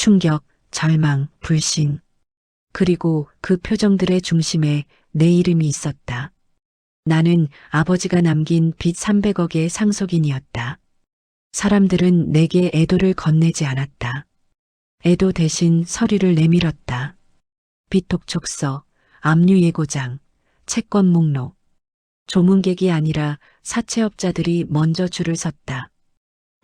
충격, 절망, 불신. 그리고 그 표정들의 중심에 내 이름이 있었다. 나는 아버지가 남긴 빚 300억의 상속인이었다. 사람들은 내게 애도를 건네지 않았다. 애도 대신 서류를 내밀었다. 빚독촉서, 압류예고장, 채권 목록. 조문객이 아니라 사채업자들이 먼저 줄을 섰다.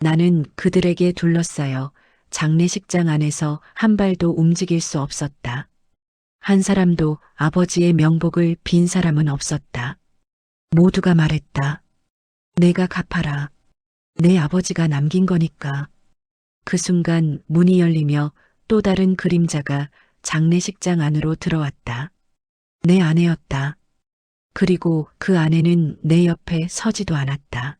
나는 그들에게 둘러싸여 장례식장 안에서 한 발도 움직일 수 없었다. 한 사람도 아버지의 명복을 빈 사람은 없었다. 모두가 말했다. 내가 갚아라. 내 아버지가 남긴 거니까. 그 순간 문이 열리며 또 다른 그림자가 장례식장 안으로 들어왔다. 내 아내였다. 그리고 그 아내는 내 옆에 서지도 않았다.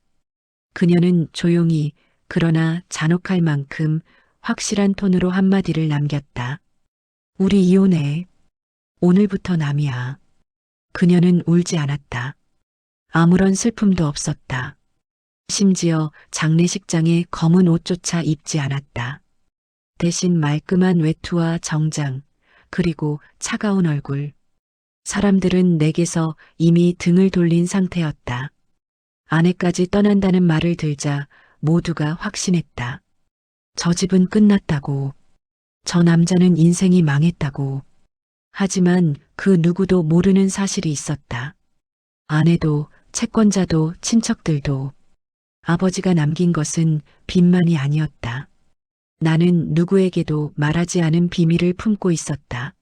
그녀는 조용히 그러나 잔혹할 만큼 확실한 톤으로 한마디를 남겼다. 우리 이혼해. 오늘부터 남이야. 그녀는 울지 않았다. 아무런 슬픔도 없었다. 심지어 장례식장에 검은 옷조차 입지 않았다. 대신 말끔한 외투와 정장, 그리고 차가운 얼굴. 사람들은 내게서 이미 등을 돌린 상태였다. 아내까지 떠난다는 말을 들자 모두가 확신했다. 저 집은 끝났다고. 저 남자는 인생이 망했다고. 하지만 그 누구도 모르는 사실이 있었다. 아내도, 채권자도, 친척들도. 아버지가 남긴 것은 빚만이 아니었다. 나는 누구에게도 말하지 않은 비밀을 품고 있었다.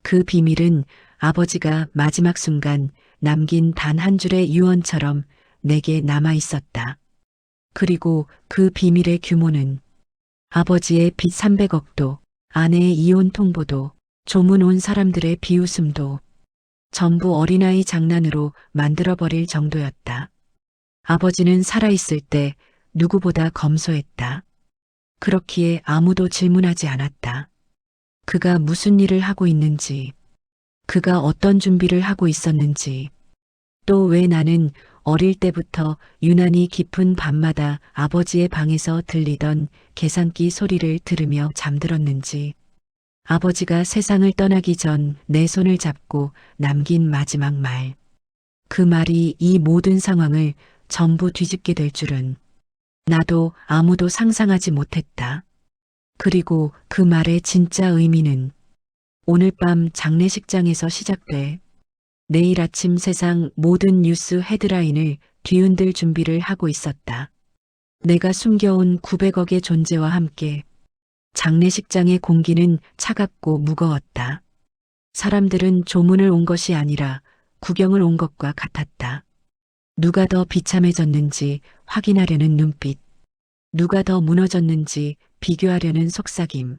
그 비밀은 아버지가 마지막 순간 남긴 단 한 줄의 유언처럼 내게 남아 있었다. 그리고 그 비밀의 규모는 아버지의 빚 300억도, 아내의 이혼 통보도, 조문 온 사람들의 비웃음도 전부 어린아이 장난으로 만들어버릴 정도였다. 아버지는 살아있을 때 누구보다 검소했다. 그렇기에 아무도 질문하지 않았다. 그가 무슨 일을 하고 있는지, 그가 어떤 준비를 하고 있었는지, 또 왜 나는 어릴 때부터 유난히 깊은 밤마다 아버지의 방에서 들리던 계산기 소리를 들으며 잠들었는지, 아버지가 세상을 떠나기 전 내 손을 잡고 남긴 마지막 말. 그 말이 이 모든 상황을 전부 뒤집게 될 줄은 나도 아무도 상상하지 못했다. 그리고 그 말의 진짜 의미는 오늘 밤 장례식장에서 시작돼 내일 아침 세상 모든 뉴스 헤드라인을 뒤흔들 준비를 하고 있었다. 내가 숨겨온 900억의 존재와 함께 장례식장의 공기는 차갑고 무거웠다. 사람들은 조문을 온 것이 아니라 구경을 온 것과 같았다. 누가 더 비참해졌는지 확인하려는 눈빛, 누가 더 무너졌는지 비교하려는 속삭임.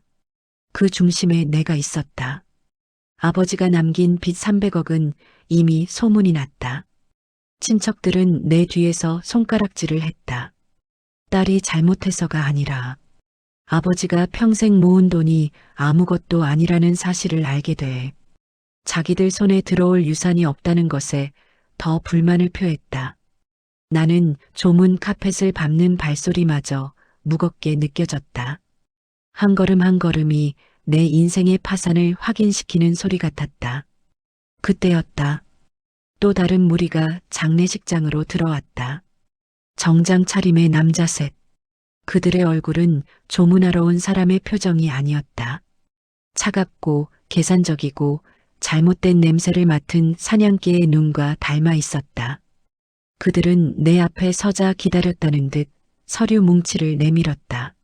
그 중심에 내가 있었다. 아버지가 남긴 빚 300억은 이미 소문이 났다. 친척들은 내 뒤에서 손가락질을 했다. 딸이 잘못해서가 아니라 아버지가 평생 모은 돈이 아무것도 아니라는 사실을 알게 돼 자기들 손에 들어올 유산이 없다는 것에 더 불만을 표했다. 나는 조문 카펫을 밟는 발소리마저 무겁게 느껴졌다. 한 걸음 한 걸음이 내 인생의 파산을 확인시키는 소리 같았다. 그때였다. 또 다른 무리가 장례식장으로 들어왔다. 정장 차림의 남자 셋. 그들의 얼굴은 조문하러 온 사람의 표정이 아니었다. 차갑고 계산적이고 잘못된 냄새를 맡은 사냥개의 눈과 닮아 있었다. 그들은 내 앞에 서자 기다렸다는 듯 서류 뭉치를 내밀었다.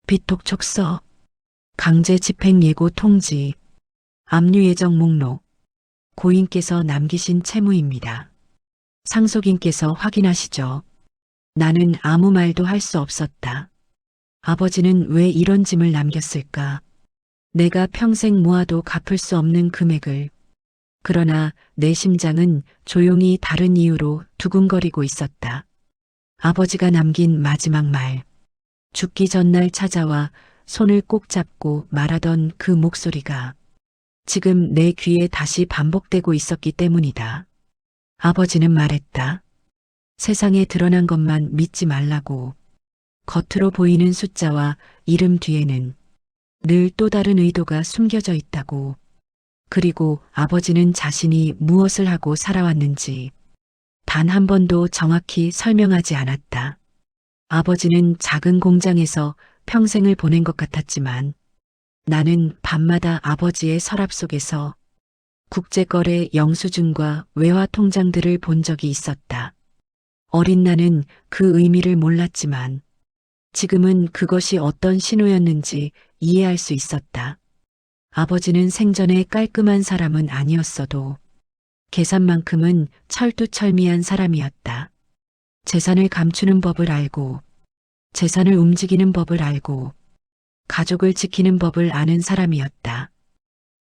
빚독촉서, 강제 집행 예고 통지, 압류 예정 목록, 고인께서 남기신 채무입니다. 상속인께서 확인하시죠. 나는 아무 말도 할 수 없었다. 아버지는 왜 이런 짐을 남겼을까? 내가 평생 모아도 갚을 수 없는 금액을. 그러나 내 심장은 조용히 다른 이유로 두근거리고 있었다. 아버지가 남긴 마지막 말. 죽기 전날 찾아와 손을 꼭 잡고 말하던 그 목소리가 지금 내 귀에 다시 반복되고 있었기 때문이다. 아버지는 말했다. 세상에 드러난 것만 믿지 말라고. 겉으로 보이는 숫자와 이름 뒤에는 늘 또 다른 의도가 숨겨져 있다고. 그리고 아버지는 자신이 무엇을 하고 살아왔는지 단 한 번도 정확히 설명하지 않았다. 아버지는 작은 공장에서 평생을 보낸 것 같았지만 나는 밤마다 아버지의 서랍 속에서 국제거래 영수증과 외화 통장들을 본 적이 있었다. 어린 나는 그 의미를 몰랐지만 지금은 그것이 어떤 신호였는지 이해할 수 있었다. 아버지는 생전에 깔끔한 사람은 아니었어도 계산만큼은 철두철미한 사람이었다. 재산을 감추는 법을 알고 재산을 움직이는 법을 알고 가족을 지키는 법을 아는 사람이었다.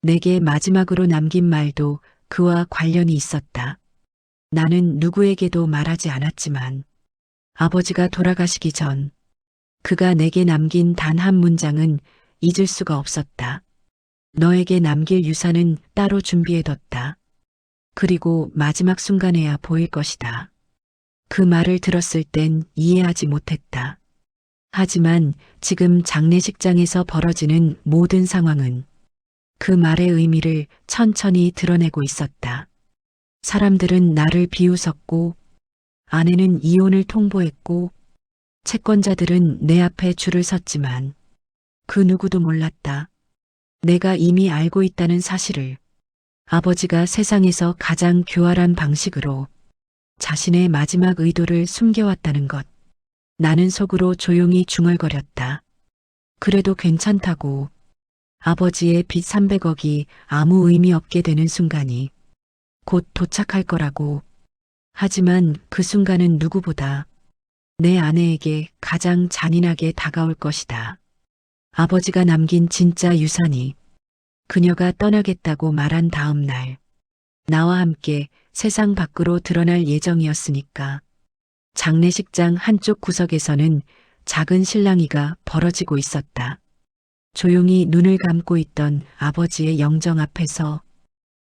내게 마지막으로 남긴 말도 그와 관련이 있었다. 나는 누구에게도 말하지 않았지만 아버지가 돌아가시기 전 그가 내게 남긴 단 한 문장은 잊을 수가 없었다. 너에게 남길 유산은 따로 준비해뒀다. 그리고 마지막 순간에야 보일 것이다. 그 말을 들었을 땐 이해하지 못했다. 하지만 지금 장례식장에서 벌어지는 모든 상황은 그 말의 의미를 천천히 드러내고 있었다. 사람들은 나를 비웃었고, 아내는 이혼을 통보했고, 채권자들은 내 앞에 줄을 섰지만 그 누구도 몰랐다. 내가 이미 알고 있다는 사실을. 아버지가 세상에서 가장 교활한 방식으로 자신의 마지막 의도를 숨겨왔다는 것. 나는 속으로 조용히 중얼거렸다. 그래도 괜찮다고. 아버지의 빚 300억이 아무 의미 없게 되는 순간이 곧 도착할 거라고. 하지만 그 순간은 누구보다 내 아내에게 가장 잔인하게 다가올 것이다. 아버지가 남긴 진짜 유산이 그녀가 떠나겠다고 말한 다음 날, 나와 함께 세상 밖으로 드러날 예정이었으니까. 장례식장 한쪽 구석에서는 작은 실랑이가 벌어지고 있었다. 조용히 눈을 감고 있던 아버지의 영정 앞에서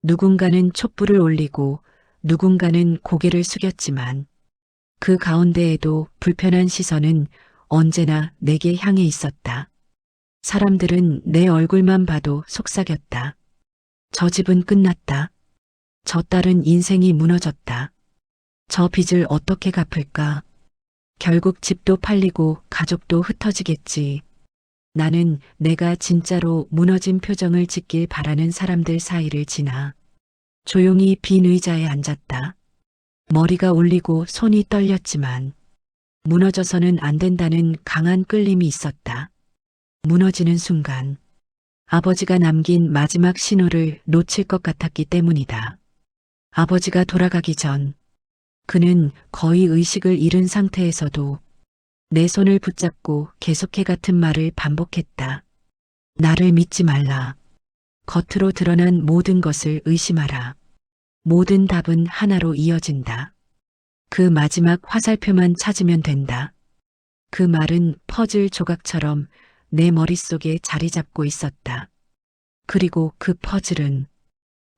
누군가는 촛불을 올리고 누군가는 고개를 숙였지만 그 가운데에도 불편한 시선은 언제나 내게 향해 있었다. 사람들은 내 얼굴만 봐도 속삭였다. 저 집은 끝났다. 저 딸은 인생이 무너졌다. 저 빚을 어떻게 갚을까? 결국 집도 팔리고 가족도 흩어지겠지. 나는 내가 진짜로 무너진 표정을 짓길 바라는 사람들 사이를 지나 조용히 빈 의자에 앉았다. 머리가 울리고 손이 떨렸지만 무너져서는 안 된다는 강한 끌림이 있었다. 무너지는 순간 아버지가 남긴 마지막 신호를 놓칠 것 같았기 때문이다. 아버지가 돌아가기 전 그는 거의 의식을 잃은 상태에서도 내 손을 붙잡고 계속해 같은 말을 반복했다. 나를 믿지 말라. 겉으로 드러난 모든 것을 의심하라. 모든 답은 하나로 이어진다. 그 마지막 화살표만 찾으면 된다. 그 말은 퍼즐 조각처럼 내 머릿속에 자리 잡고 있었다. 그리고 그 퍼즐은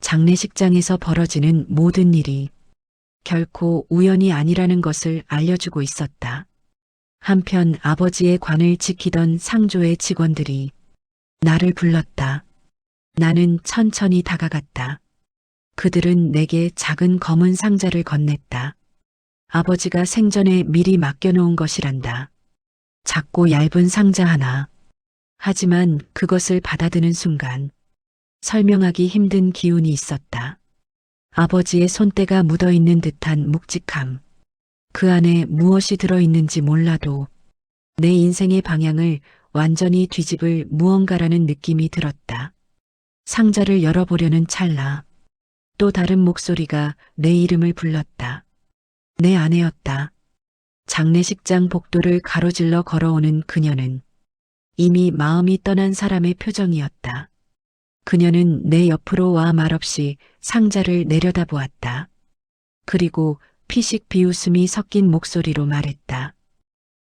장례식장에서 벌어지는 모든 일이 결코 우연이 아니라는 것을 알려주고 있었다. 한편 아버지의 관을 지키던 상조의 직원들이 나를 불렀다. 나는 천천히 다가갔다. 그들은 내게 작은 검은 상자를 건넸다. 아버지가 생전에 미리 맡겨놓은 것이란다. 작고 얇은 상자 하나. 하지만 그것을 받아드는 순간 설명하기 힘든 기운이 있었다. 아버지의 손때가 묻어있는 듯한 묵직함. 그 안에 무엇이 들어있는지 몰라도 내 인생의 방향을 완전히 뒤집을 무언가라는 느낌이 들었다. 상자를 열어보려는 찰나 또 다른 목소리가 내 이름을 불렀다. 내 아내였다. 장례식장 복도를 가로질러 걸어오는 그녀는 이미 마음이 떠난 사람의 표정이었다. 그녀는 내 옆으로 와 말없이 상자를 내려다보았다. 그리고 피식 비웃음이 섞인 목소리로 말했다.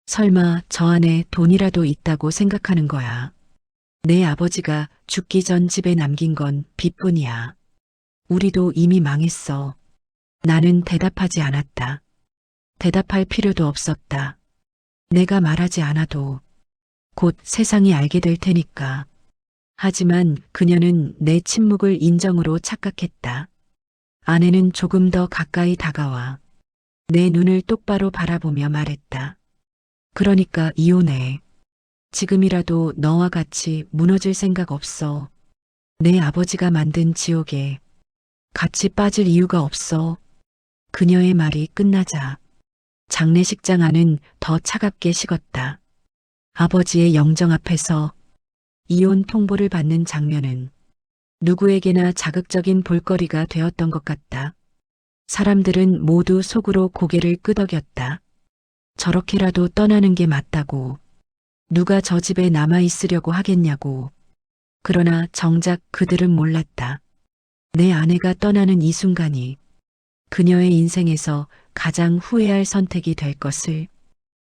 설마 저 안에 돈이라도 있다고 생각하는 거야. 내 아버지가 죽기 전 집에 남긴 건 빚뿐이야. 우리도 이미 망했어. 나는 대답하지 않았다. 대답할 필요도 없었다. 내가 말하지 않아도 곧 세상이 알게 될 테니까. 하지만 그녀는 내 침묵을 인정으로 착각했다. 아내는 조금 더 가까이 다가와 내 눈을 똑바로 바라보며 말했다. 그러니까 이혼해. 지금이라도 너와 같이 무너질 생각 없어. 내 아버지가 만든 지옥에 같이 빠질 이유가 없어. 그녀의 말이 끝나자 장례식장 안은 더 차갑게 식었다. 아버지의 영정 앞에서 이혼 통보를 받는 장면은 누구에게나 자극적인 볼거리가 되었던 것 같다. 사람들은 모두 속으로 고개를 끄덕였다. 저렇게라도 떠나는 게 맞다고. 누가 저 집에 남아 있으려고 하겠냐고. 그러나 정작 그들은 몰랐다. 내 아내가 떠나는 이 순간이 그녀의 인생에서 가장 후회할 선택이 될 것을.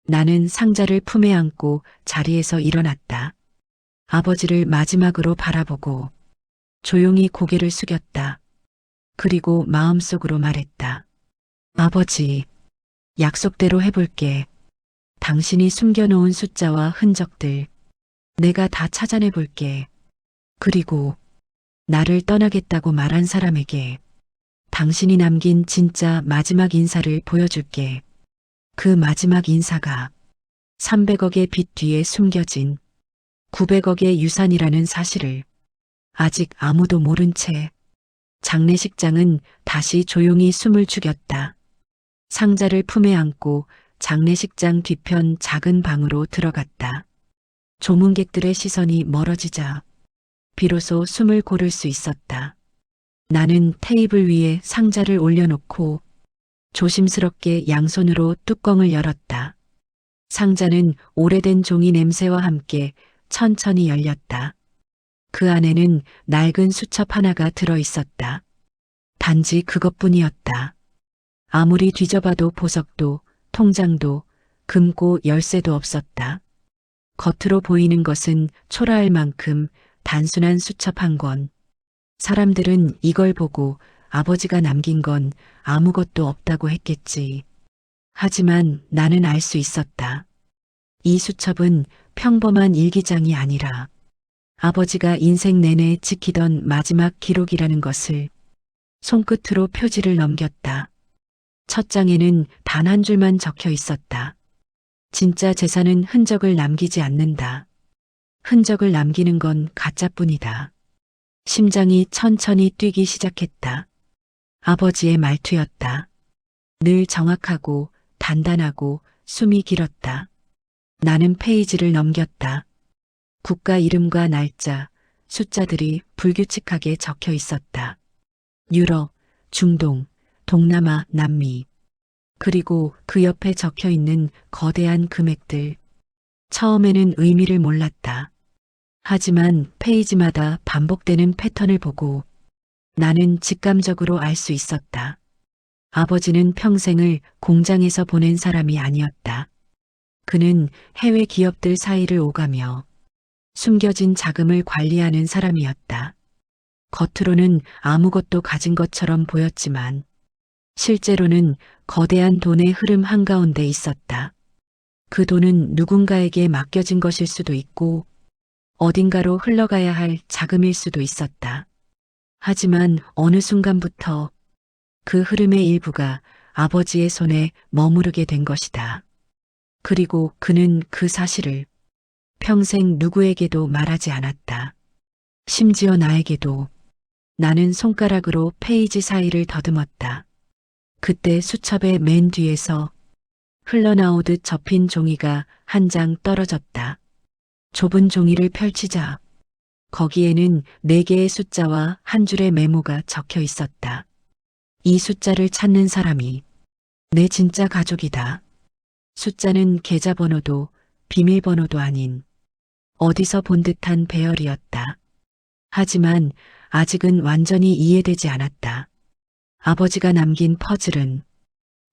나는 상자를 품에 안고 자리에서 일어났다. 아버지를 마지막으로 바라보고 조용히 고개를 숙였다. 그리고 마음속으로 말했다. 아버지, 약속대로 해볼게. 당신이 숨겨놓은 숫자와 흔적들, 내가 다 찾아내 볼게. 그리고 나를 떠나겠다고 말한 사람에게 당신이 남긴 진짜 마지막 인사를 보여줄게. 그 마지막 인사가 300억의 빚 뒤에 숨겨진 900억의 유산이라는 사실을 아직 아무도 모른 채. 장례식장은 다시 조용히 숨을 죽였다. 상자를 품에 안고 장례식장 뒤편 작은 방으로 들어갔다. 조문객들의 시선이 멀어지자 비로소 숨을 고를 수 있었다. 나는 테이블 위에 상자를 올려놓고 조심스럽게 양손으로 뚜껑을 열었다. 상자는 오래된 종이 냄새와 함께 천천히 열렸다. 그 안에는 낡은 수첩 하나가 들어 있었다. 단지 그것뿐이었다. 아무리 뒤져봐도 보석도 통장도 금고 열쇠도 없었다. 겉으로 보이는 것은 초라할 만큼 단순한 수첩 한 권. 사람들은 이걸 보고 아버지가 남긴 건 아무것도 없다고 했겠지. 하지만 나는 알 수 있었다. 이 수첩은 평범한 일기장이 아니라 아버지가 인생 내내 지키던 마지막 기록이라는 것을. 손끝으로 표지를 넘겼다. 첫 장에는 단 한 줄만 적혀 있었다. 진짜 재산은 흔적을 남기지 않는다. 흔적을 남기는 건 가짜뿐이다. 심장이 천천히 뛰기 시작했다. 아버지의 말투였다. 늘 정확하고 단단하고 숨이 길었다. 나는 페이지를 넘겼다. 국가 이름과 날짜, 숫자들이 불규칙하게 적혀 있었다. 유럽, 중동, 동남아, 남미. 그리고 그 옆에 적혀 있는 거대한 금액들. 처음에는 의미를 몰랐다. 하지만 페이지마다 반복되는 패턴을 보고 나는 직감적으로 알 수 있었다. 아버지는 평생을 공장에서 보낸 사람이 아니었다. 그는 해외 기업들 사이를 오가며 숨겨진 자금을 관리하는 사람이었다. 겉으로는 아무것도 가진 것처럼 보였지만 실제로는 거대한 돈의 흐름 한가운데 있었다. 그 돈은 누군가에게 맡겨진 것일 수도 있고 어딘가로 흘러가야 할 자금일 수도 있었다. 하지만 어느 순간부터 그 흐름의 일부가 아버지의 손에 머무르게 된 것이다. 그리고 그는 그 사실을 평생 누구에게도 말하지 않았다. 심지어 나에게도. 나는 손가락으로 페이지 사이를 더듬었다. 그때 수첩의 맨 뒤에서 흘러나오듯 접힌 종이가 한 장 떨어졌다. 좁은 종이를 펼치자 거기에는 4개의 숫자와 한 줄의 메모가 적혀 있었다. 이 숫자를 찾는 사람이 내 진짜 가족이다. 숫자는 계좌번호도 비밀번호도 아닌 어디서 본 듯한 배열이었다. 하지만 아직은 완전히 이해되지 않았다. 아버지가 남긴 퍼즐은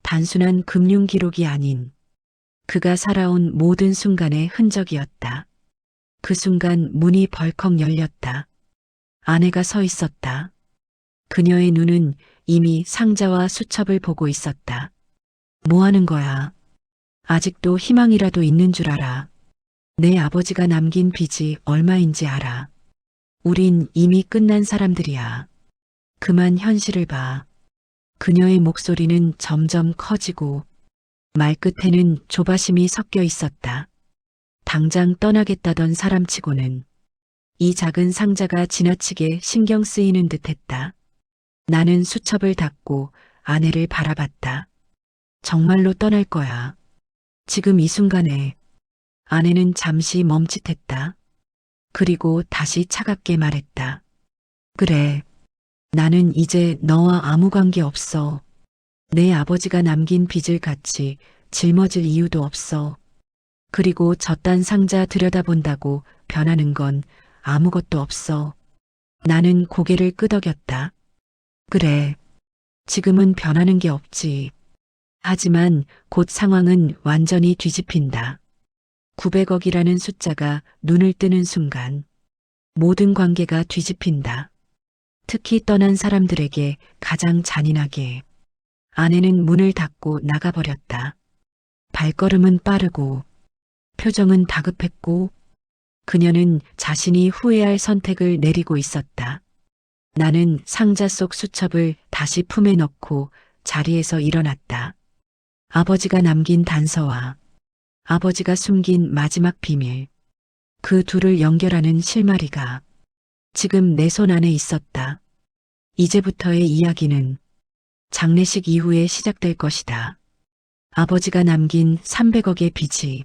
단순한 금융 기록이 아닌 그가 살아온 모든 순간의 흔적이었다. 그 순간 문이 벌컥 열렸다. 아내가 서 있었다. 그녀의 눈은 이미 상자와 수첩을 보고 있었다. 뭐 하는 거야? 아직도 희망이라도 있는 줄 알아. 내 아버지가 남긴 빚이 얼마인지 알아. 우린 이미 끝난 사람들이야. 그만 현실을 봐. 그녀의 목소리는 점점 커지고 말끝에는 조바심이 섞여 있었다. 당장 떠나겠다던 사람치고는 이 작은 상자가 지나치게 신경 쓰이는 듯했다. 나는 수첩을 닫고 아내를 바라봤다. 정말로 떠날 거야. 지금 이 순간에. 아내는 잠시 멈칫했다. 그리고 다시 차갑게 말했다. 그래. 나는 이제 너와 아무 관계 없어. 내 아버지가 남긴 빚을 같이 짊어질 이유도 없어. 그리고 저딴 상자 들여다본다고 변하는 건 아무것도 없어. 나는 고개를 끄덕였다. 그래. 지금은 변하는 게 없지. 하지만 곧 상황은 완전히 뒤집힌다. 900억이라는 숫자가 눈을 뜨는 순간 모든 관계가 뒤집힌다. 특히 떠난 사람들에게 가장 잔인하게. 아내는 문을 닫고 나가버렸다. 발걸음은 빠르고 표정은 다급했고 그녀는 자신이 후회할 선택을 내리고 있었다. 나는 상자 속 수첩을 다시 품에 넣고 자리에서 일어났다. 아버지가 남긴 단서와 아버지가 숨긴 마지막 비밀, 그 둘을 연결하는 실마리가 지금 내 손 안에 있었다. 이제부터의 이야기는 장례식 이후에 시작될 것이다. 아버지가 남긴 300억의 빚이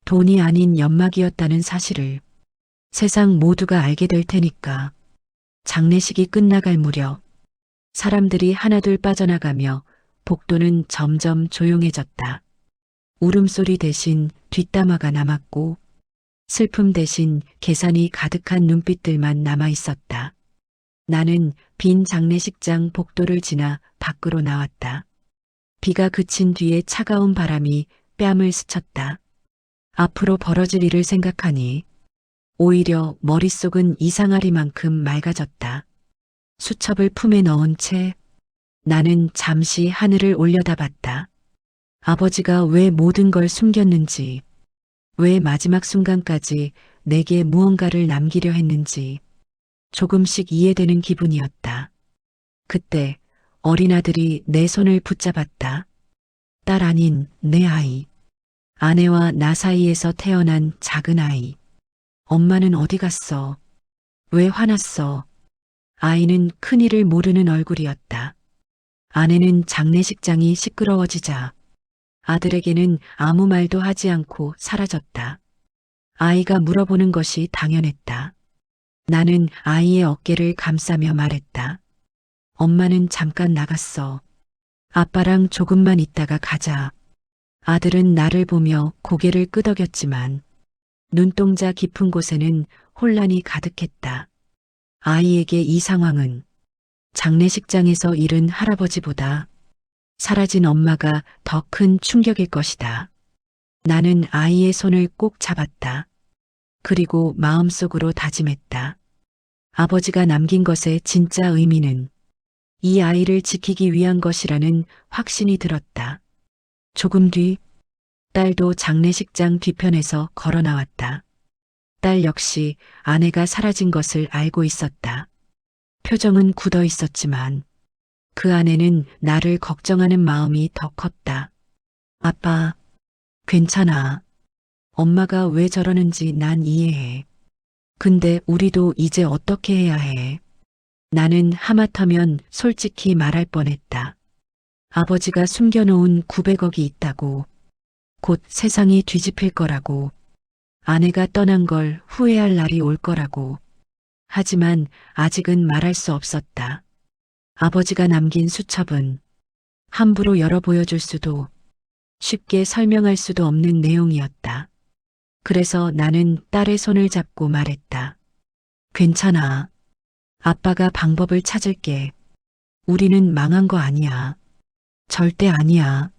돈이 아닌 연막이었다는 사실을 세상 모두가 알게 될 테니까. 장례식이 끝나갈 무렵 사람들이 하나둘 빠져나가며 복도는 점점 조용해졌다. 울음소리 대신 뒷담화가 남았고 슬픔 대신 계산이 가득한 눈빛들만 남아 있었다. 나는 빈 장례식장 복도를 지나 밖으로 나왔다. 비가 그친 뒤에 차가운 바람이 뺨을 스쳤다. 앞으로 벌어질 일을 생각하니 오히려 머릿속은 이상하리만큼 맑아졌다. 수첩을 품에 넣은 채 나는 잠시 하늘을 올려다봤다. 아버지가 왜 모든 걸 숨겼는지, 왜 마지막 순간까지 내게 무언가를 남기려 했는지 조금씩 이해되는 기분이었다. 그때 어린 아들이 내 손을 붙잡았다. 딸 아닌 내 아이. 아내와 나 사이에서 태어난 작은 아이. 엄마는 어디 갔어? 왜 화났어? 아이는 큰일을 모르는 얼굴이었다. 아내는 장례식장이 시끄러워지자 아들에게는 아무 말도 하지 않고 사라졌다. 아이가 물어보는 것이 당연했다. 나는 아이의 어깨를 감싸며 말했다. 엄마는 잠깐 나갔어. 아빠랑 조금만 있다가 가자. 아들은 나를 보며 고개를 끄덕였지만 눈동자 깊은 곳에는 혼란이 가득했다. 아이에게 이 상황은 장례식장에서 잃은 할아버지보다 사라진 엄마가 더 큰 충격일 것이다. 나는 아이의 손을 꼭 잡았다. 그리고 마음속으로 다짐했다. 아버지가 남긴 것의 진짜 의미는 이 아이를 지키기 위한 것이라는 확신이 들었다. 조금 뒤 딸도 장례식장 뒤편에서 걸어 나왔다. 딸 역시 아내가 사라진 것을 알고 있었다. 표정은 굳어 있었지만 그 안에는 나를 걱정하는 마음이 더 컸다. 아빠, 괜찮아. 엄마가 왜 저러는지 난 이해해. 근데 우리도 이제 어떻게 해야 해? 나는 하마터면 솔직히 말할 뻔했다. 아버지가 숨겨놓은 900억이 있다고, 곧 세상이 뒤집힐 거라고, 아내가 떠난 걸 후회할 날이 올 거라고. 하지만 아직은 말할 수 없었다. 아버지가 남긴 수첩은 함부로 열어 보여줄 수도 쉽게 설명할 수도 없는 내용이었다. 그래서 나는 딸의 손을 잡고 말했다. 괜찮아. 아빠가 방법을 찾을게. 우리는 망한 거 아니야. 절대 아니야.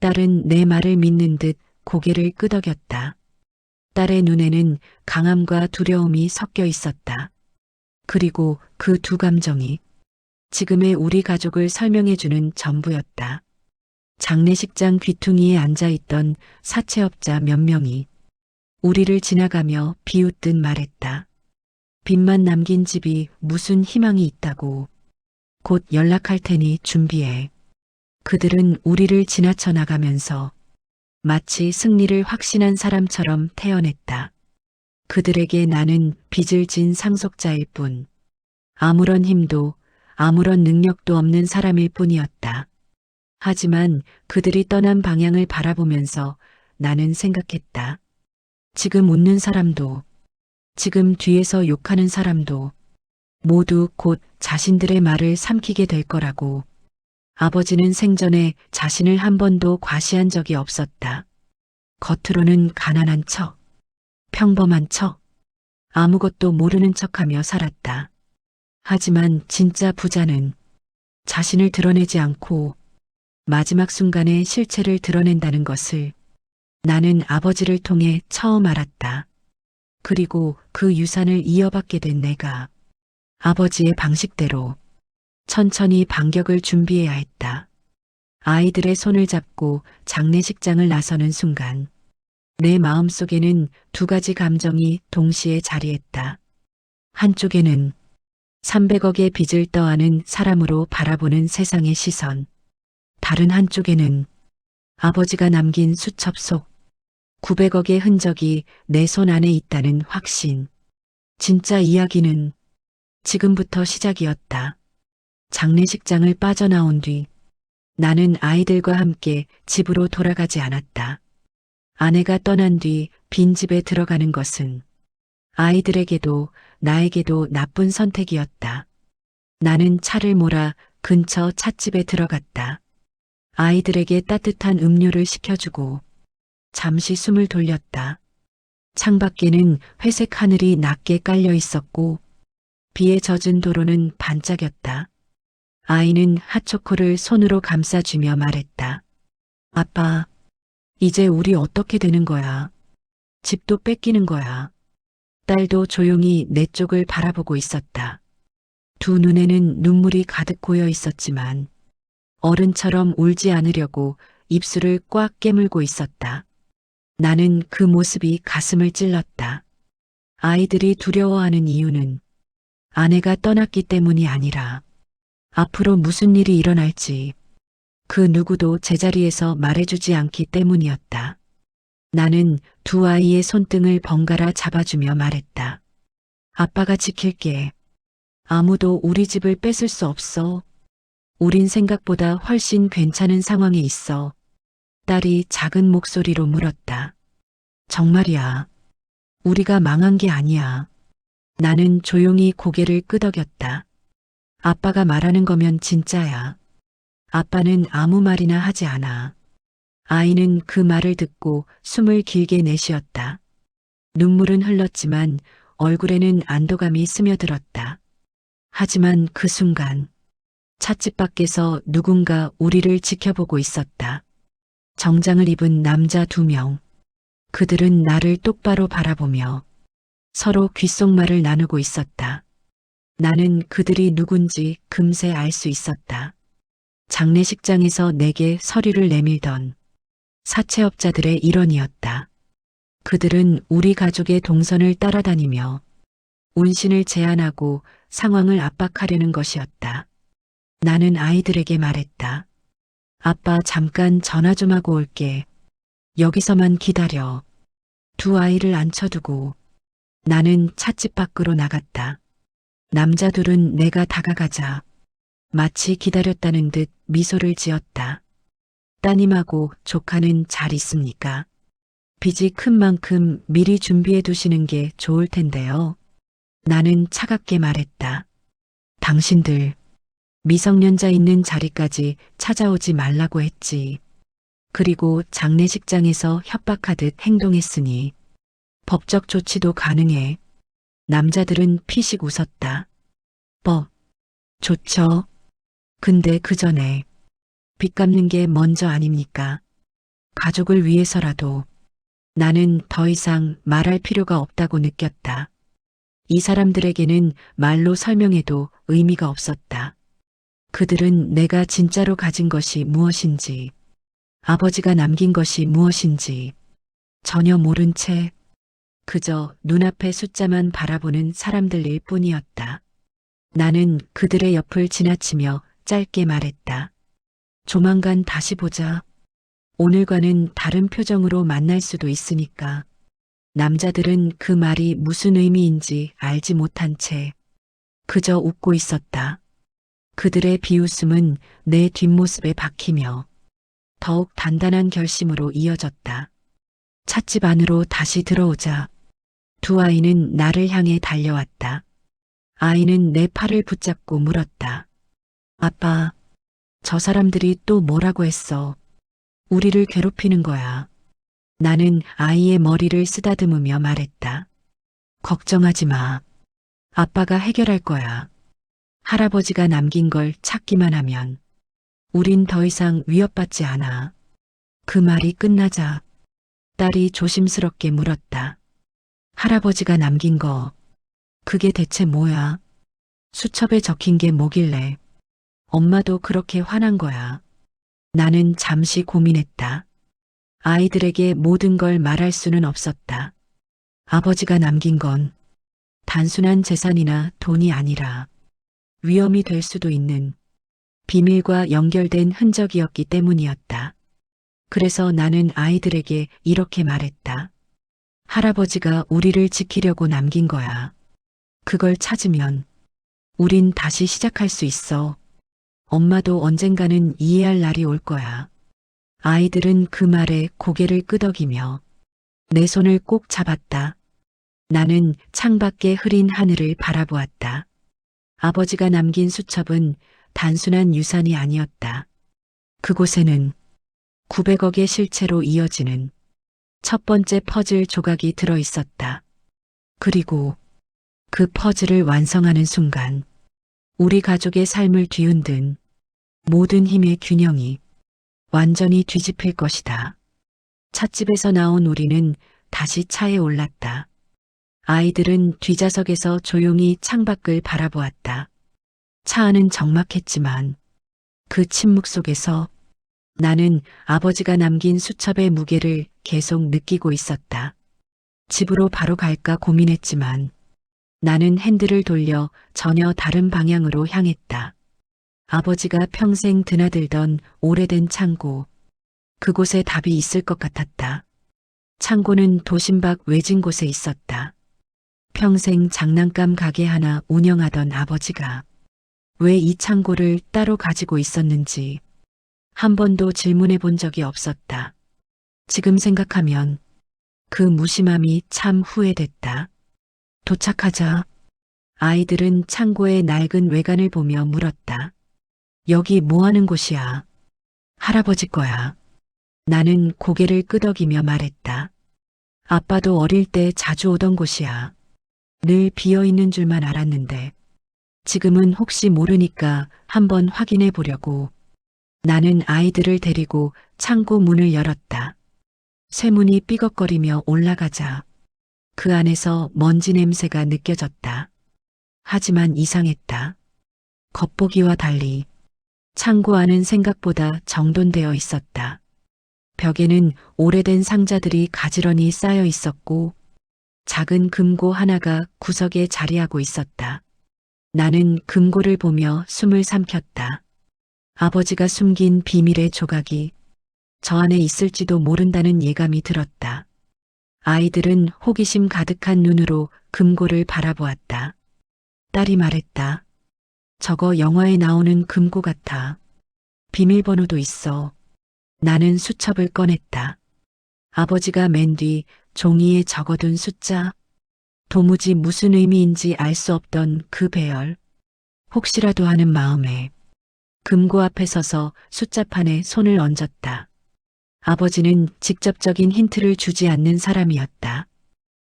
딸은 내 말을 믿는 듯 고개를 끄덕였다. 딸의 눈에는 강함과 두려움이 섞여 있었다. 그리고 그 두 감정이 지금의 우리 가족을 설명해주는 전부였다. 장례식장 귀퉁이에 앉아있던 사채업자 몇 명이 우리를 지나가며 비웃듯 말했다. 빚만 남긴 집이 무슨 희망이 있다고. 곧 연락할 테니 준비해. 그들은 우리를 지나쳐 나가면서 마치 승리를 확신한 사람처럼 태어냈다. 그들에게 나는 빚을 진 상속자일 뿐, 아무런 힘도 아무런 능력도 없는 사람일 뿐이었다. 하지만 그들이 떠난 방향을 바라보면서 나는 생각했다. 지금 웃는 사람도, 지금 뒤에서 욕하는 사람도 모두 곧 자신들의 말을 삼키게 될 거라고. 아버지는 생전에 자신을 한 번도 과시한 적이 없었다. 겉으로는 가난한 척, 평범한 척, 아무것도 모르는 척하며 살았다. 하지만 진짜 부자는 자신을 드러내지 않고 마지막 순간에 실체를 드러낸다는 것을 나는 아버지를 통해 처음 알았다. 그리고 그 유산을 이어받게 된 내가 아버지의 방식대로 천천히 반격을 준비해야 했다. 아이들의 손을 잡고 장례식장을 나서는 순간 내 마음속에는 두 가지 감정이 동시에 자리했다. 한쪽에는 300억의 빚을 떠안은 사람으로 바라보는 세상의 시선, 다른 한쪽에는 아버지가 남긴 수첩 속 900억의 흔적이 내 손 안에 있다는 확신. 진짜 이야기는 지금부터 시작이었다. 장례식장을 빠져나온 뒤 나는 아이들과 함께 집으로 돌아가지 않았다. 아내가 떠난 뒤 빈집에 들어가는 것은 아이들에게도 나에게도 나쁜 선택이었다. 나는 차를 몰아 근처 찻집에 들어갔다. 아이들에게 따뜻한 음료를 시켜주고 잠시 숨을 돌렸다. 창밖에는 회색 하늘이 낮게 깔려 있었고 비에 젖은 도로는 반짝였다. 아이는 핫초코를 손으로 감싸주며 말했다. 아빠, 이제 우리 어떻게 되는 거야? 집도 뺏기는 거야. 딸도 조용히 내 쪽을 바라보고 있었다. 두 눈에는 눈물이 가득 고여 있었지만 어른처럼 울지 않으려고 입술을 꽉 깨물고 있었다. 나는 그 모습이 가슴을 찔렀다. 아이들이 두려워하는 이유는 아내가 떠났기 때문이 아니라 앞으로 무슨 일이 일어날지 그 누구도 제자리에서 말해주지 않기 때문이었다. 나는 두 아이의 손등을 번갈아 잡아주며 말했다. 아빠가 지킬게. 아무도 우리 집을 뺏을 수 없어. 우린 생각보다 훨씬 괜찮은 상황에 있어. 딸이 작은 목소리로 물었다. 정말이야. 우리가 망한 게 아니야. 나는 조용히 고개를 끄덕였다. 아빠가 말하는 거면 진짜야. 아빠는 아무 말이나 하지 않아. 아이는 그 말을 듣고 숨을 길게 내쉬었다. 눈물은 흘렀지만 얼굴에는 안도감이 스며들었다. 하지만 그 순간 찻집 밖에서 누군가 우리를 지켜보고 있었다. 정장을 입은 남자 2명. 그들은 나를 똑바로 바라보며 서로 귓속말을 나누고 있었다. 나는 그들이 누군지 금세 알 수 있었다. 장례식장에서 내게 서류를 내밀던 사채업자들의 일원이었다. 그들은 우리 가족의 동선을 따라다니며 운신을 제안하고 상황을 압박하려는 것이었다. 나는 아이들에게 말했다. 아빠 잠깐 전화 좀 하고 올게. 여기서만 기다려. 두 아이를 앉혀두고 나는 찻집 밖으로 나갔다. 남자들은 내가 다가가자 마치 기다렸다는 듯 미소를 지었다. 따님하고 조카는 잘 있습니까? 빚이 큰 만큼 미리 준비해 두시는 게 좋을 텐데요. 나는 차갑게 말했다. 당신들 미성년자 있는 자리까지 찾아오지 말라고 했지. 그리고 장례식장에서 협박하듯 행동했으니 법적 조치도 가능해. 남자들은 피식 웃었다. 좋죠. 근데 그 전에 빚 갚는 게 먼저 아닙니까? 가족을 위해서라도. 나는 더 이상 말할 필요가 없다고 느꼈다. 이 사람들에게는 말로 설명해도 의미가 없었다. 그들은 내가 진짜로 가진 것이 무엇인지, 아버지가 남긴 것이 무엇인지 전혀 모른 채 그저 눈앞의 숫자만 바라보는 사람들일 뿐이었다. 나는 그들의 옆을 지나치며 짧게 말했다. 조만간 다시 보자. 오늘과는 다른 표정으로 만날 수도 있으니까. 남자들은 그 말이 무슨 의미인지 알지 못한 채 그저 웃고 있었다. 그들의 비웃음은 내 뒷모습에 박히며 더욱 단단한 결심으로 이어졌다. 찻집 안으로 다시 들어오자 두 아이는 나를 향해 달려왔다. 아이는 내 팔을 붙잡고 물었다. 아빠, 저 사람들이 또 뭐라고 했어? 우리를 괴롭히는 거야. 나는 아이의 머리를 쓰다듬으며 말했다. 걱정하지 마. 아빠가 해결할 거야. 할아버지가 남긴 걸 찾기만 하면 우린 더 이상 위협받지 않아. 그 말이 끝나자 딸이 조심스럽게 물었다. 할아버지가 남긴 거, 그게 대체 뭐야? 수첩에 적힌 게 뭐길래? 엄마도 그렇게 화난 거야. 나는 잠시 고민했다. 아이들에게 모든 걸 말할 수는 없었다. 아버지가 남긴 건 단순한 재산이나 돈이 아니라 위험이 될 수도 있는 비밀과 연결된 흔적이었기 때문이었다. 그래서 나는 아이들에게 이렇게 말했다. 할아버지가 우리를 지키려고 남긴 거야. 그걸 찾으면 우린 다시 시작할 수 있어. 엄마도 언젠가는 이해할 날이 올 거야. 아이들은 그 말에 고개를 끄덕이며 내 손을 꼭 잡았다. 나는 창밖의 흐린 하늘을 바라보았다. 아버지가 남긴 수첩은 단순한 유산이 아니었다. 그곳에는 900억의 실체로 이어지는 첫 번째 퍼즐 조각이 들어 있었다. 그리고 그 퍼즐을 완성하는 순간 우리 가족의 삶을 뒤흔든 모든 힘의 균형이 완전히 뒤집힐 것이다. 찻집에서 나온 우리는 다시 차에 올랐다. 아이들은 뒷좌석에서 조용히 창밖을 바라보았다. 차 안은 적막했지만 그 침묵 속에서 나는 아버지가 남긴 수첩의 무게를 계속 느끼고 있었다. 집으로 바로 갈까 고민했지만 나는 핸들을 돌려 전혀 다른 방향으로 향했다. 아버지가 평생 드나들던 오래된 창고, 그곳에 답이 있을 것 같았다. 창고는 도심 밖 외진 곳에 있었다. 평생 장난감 가게 하나 운영하던 아버지가 왜 이 창고를 따로 가지고 있었는지 한 번도 질문해 본 적이 없었다. 지금 생각하면 그 무심함이 참 후회됐다. 도착하자 아이들은 창고의 낡은 외관을 보며 물었다. 여기 뭐 하는 곳이야? 할아버지 거야. 나는 고개를 끄덕이며 말했다. 아빠도 어릴 때 자주 오던 곳이야. 늘 비어 있는 줄만 알았는데 지금은 혹시 모르니까 한번 확인해 보려고. 나는 아이들을 데리고 창고 문을 열었다. 쇠문이 삐걱거리며 올라가자 그 안에서 먼지 냄새가 느껴졌다. 하지만 이상했다. 겉보기와 달리 창고 안은 생각보다 정돈되어 있었다. 벽에는 오래된 상자들이 가지런히 쌓여 있었고 작은 금고 하나가 구석에 자리하고 있었다. 나는 금고를 보며 숨을 삼켰다. 아버지가 숨긴 비밀의 조각이 저 안에 있을지도 모른다는 예감이 들었다. 아이들은 호기심 가득한 눈으로 금고를 바라보았다. 딸이 말했다. 저거 영화에 나오는 금고 같아. 비밀번호도 있어. 나는 수첩을 꺼냈다. 아버지가 맨 뒤 종이에 적어둔 숫자. 도무지 무슨 의미인지 알 수 없던 그 배열. 혹시라도 하는 마음에 금고 앞에 서서 숫자판에 손을 얹었다. 아버지는 직접적인 힌트를 주지 않는 사람이었다.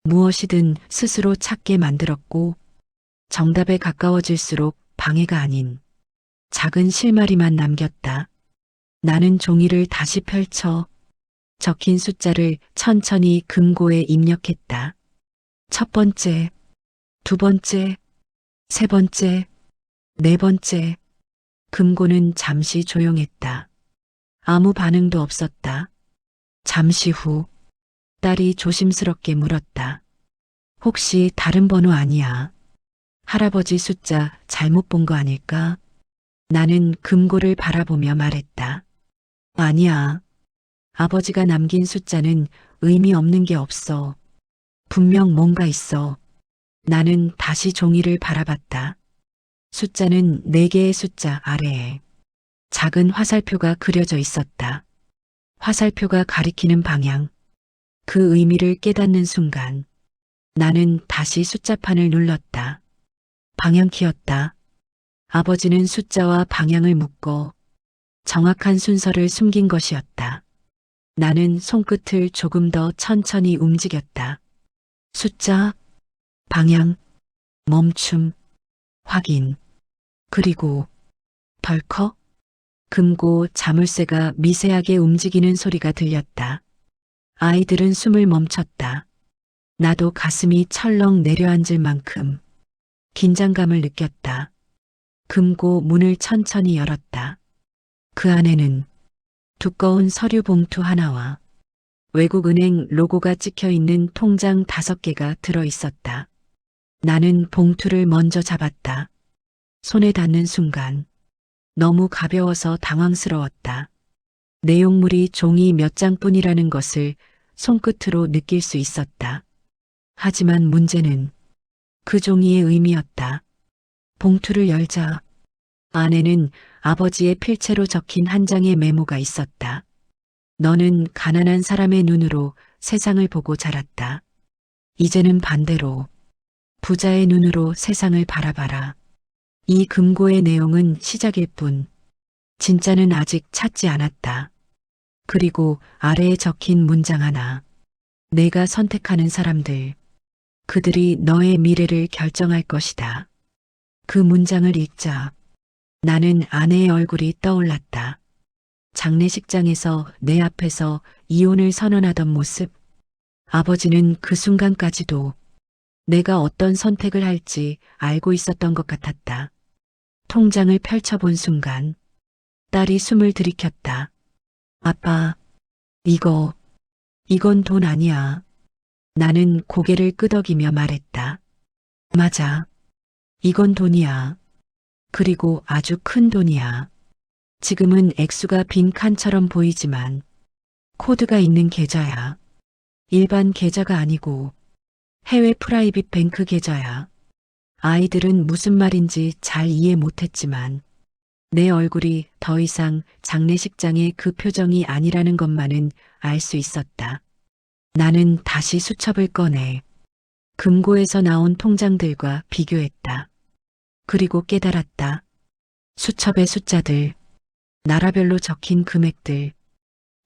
무엇이든 스스로 찾게 만들었고 정답에 가까워질수록 방해가 아닌 작은 실마리만 남겼다. 나는 종이를 다시 펼쳐 적힌 숫자를 천천히 금고에 입력했다. 첫 번째, 두 번째, 세 번째, 네 번째. 금고는 잠시 조용했다. 아무 반응도 없었다. 잠시 후 딸이 조심스럽게 물었다. 혹시 다른 번호 아니야? 할아버지 숫자 잘못 본 거 아닐까? 나는 금고를 바라보며 말했다. 아니야. 아버지가 남긴 숫자는 의미 없는 게 없어. 분명 뭔가 있어. 나는 다시 종이를 바라봤다. 숫자는 4개의 숫자 아래에 작은 화살표가 그려져 있었다. 화살표가 가리키는 방향. 그 의미를 깨닫는 순간 나는 다시 숫자판을 눌렀다. 방향키였다. 아버지는 숫자와 방향을 묶어 정확한 순서를 숨긴 것이었다. 나는 손끝을 조금 더 천천히 움직였다. 숫자, 방향, 멈춤, 확인. 그리고 덜컥 금고 자물쇠가 미세하게 움직이는 소리가 들렸다. 아이들은 숨을 멈췄다. 나도 가슴이 철렁 내려앉을 만큼 긴장감을 느꼈다. 금고 문을 천천히 열었다. 그 안에는 두꺼운 서류 봉투 하나와 외국은행 로고가 찍혀 있는 통장 5개가 들어 있었다. 나는 봉투를 먼저 잡았다. 손에 닿는 순간 너무 가벼워서 당황스러웠다. 내용물이 종이 몇 장뿐이라는 것을 손끝으로 느낄 수 있었다. 하지만 문제는 그 종이의 의미였다. 봉투를 열자 안에는 아버지의 필체로 적힌 한 장의 메모가 있었다. 너는 가난한 사람의 눈으로 세상을 보고 자랐다. 이제는 반대로 부자의 눈으로 세상을 바라봐라. 이 금고의 내용은 시작일 뿐 진짜는 아직 찾지 않았다. 그리고 아래에 적힌 문장 하나. 내가 선택하는 사람들. 그들이 너의 미래를 결정할 것이다. 그 문장을 읽자 나는 아내의 얼굴이 떠올랐다. 장례식장에서 내 앞에서 이혼을 선언하던 모습. 아버지는 그 순간까지도 내가 어떤 선택을 할지 알고 있었던 것 같았다. 통장을 펼쳐본 순간 딸이 숨을 들이켰다. 아빠, 이건 돈 아니야. 나는 고개를 끄덕이며 말했다. 맞아. 이건 돈이야. 그리고 아주 큰 돈이야. 지금은 액수가 빈 칸처럼 보이지만 코드가 있는 계좌야. 일반 계좌가 아니고 해외 프라이빗 뱅크 계좌야. 아이들은 무슨 말인지 잘 이해 못했지만 내 얼굴이 더 이상 장례식장의 그 표정이 아니라는 것만은 알 수 있었다. 나는 다시 수첩을 꺼내 금고에서 나온 통장들과 비교했다. 그리고 깨달았다. 수첩의 숫자들, 나라별로 적힌 금액들,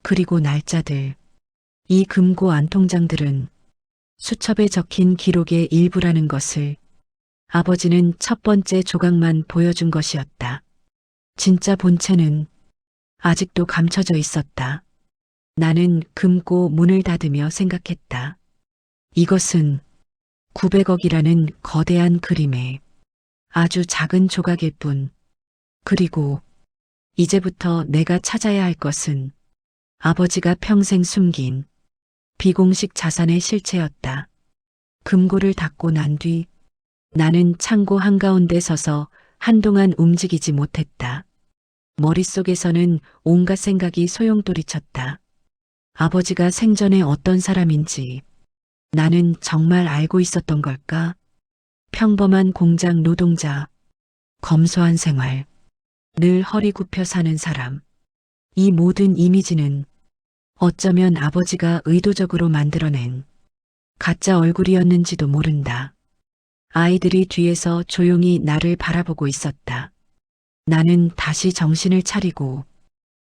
그리고 날짜들. 이 금고 안 통장들은 수첩에 적힌 기록의 일부라는 것을 아버지는 첫 번째 조각만 보여준 것이었다. 진짜 본체는 아직도 감춰져 있었다. 나는 금고 문을 닫으며 생각했다. 이것은 900억이라는 거대한 그림의 아주 작은 조각일 뿐. 그리고 이제부터 내가 찾아야 할 것은 아버지가 평생 숨긴 비공식 자산의 실체였다. 금고를 닫고 난 뒤 나는 창고 한가운데 서서 한동안 움직이지 못했다. 머릿속에서는 온갖 생각이 소용돌이쳤다. 아버지가 생전에 어떤 사람인지 나는 정말 알고 있었던 걸까? 평범한 공장 노동자, 검소한 생활, 늘 허리 굽혀 사는 사람. 이 모든 이미지는 어쩌면 아버지가 의도적으로 만들어낸 가짜 얼굴이었는지도 모른다. 아이들이 뒤에서 조용히 나를 바라보고 있었다. 나는 다시 정신을 차리고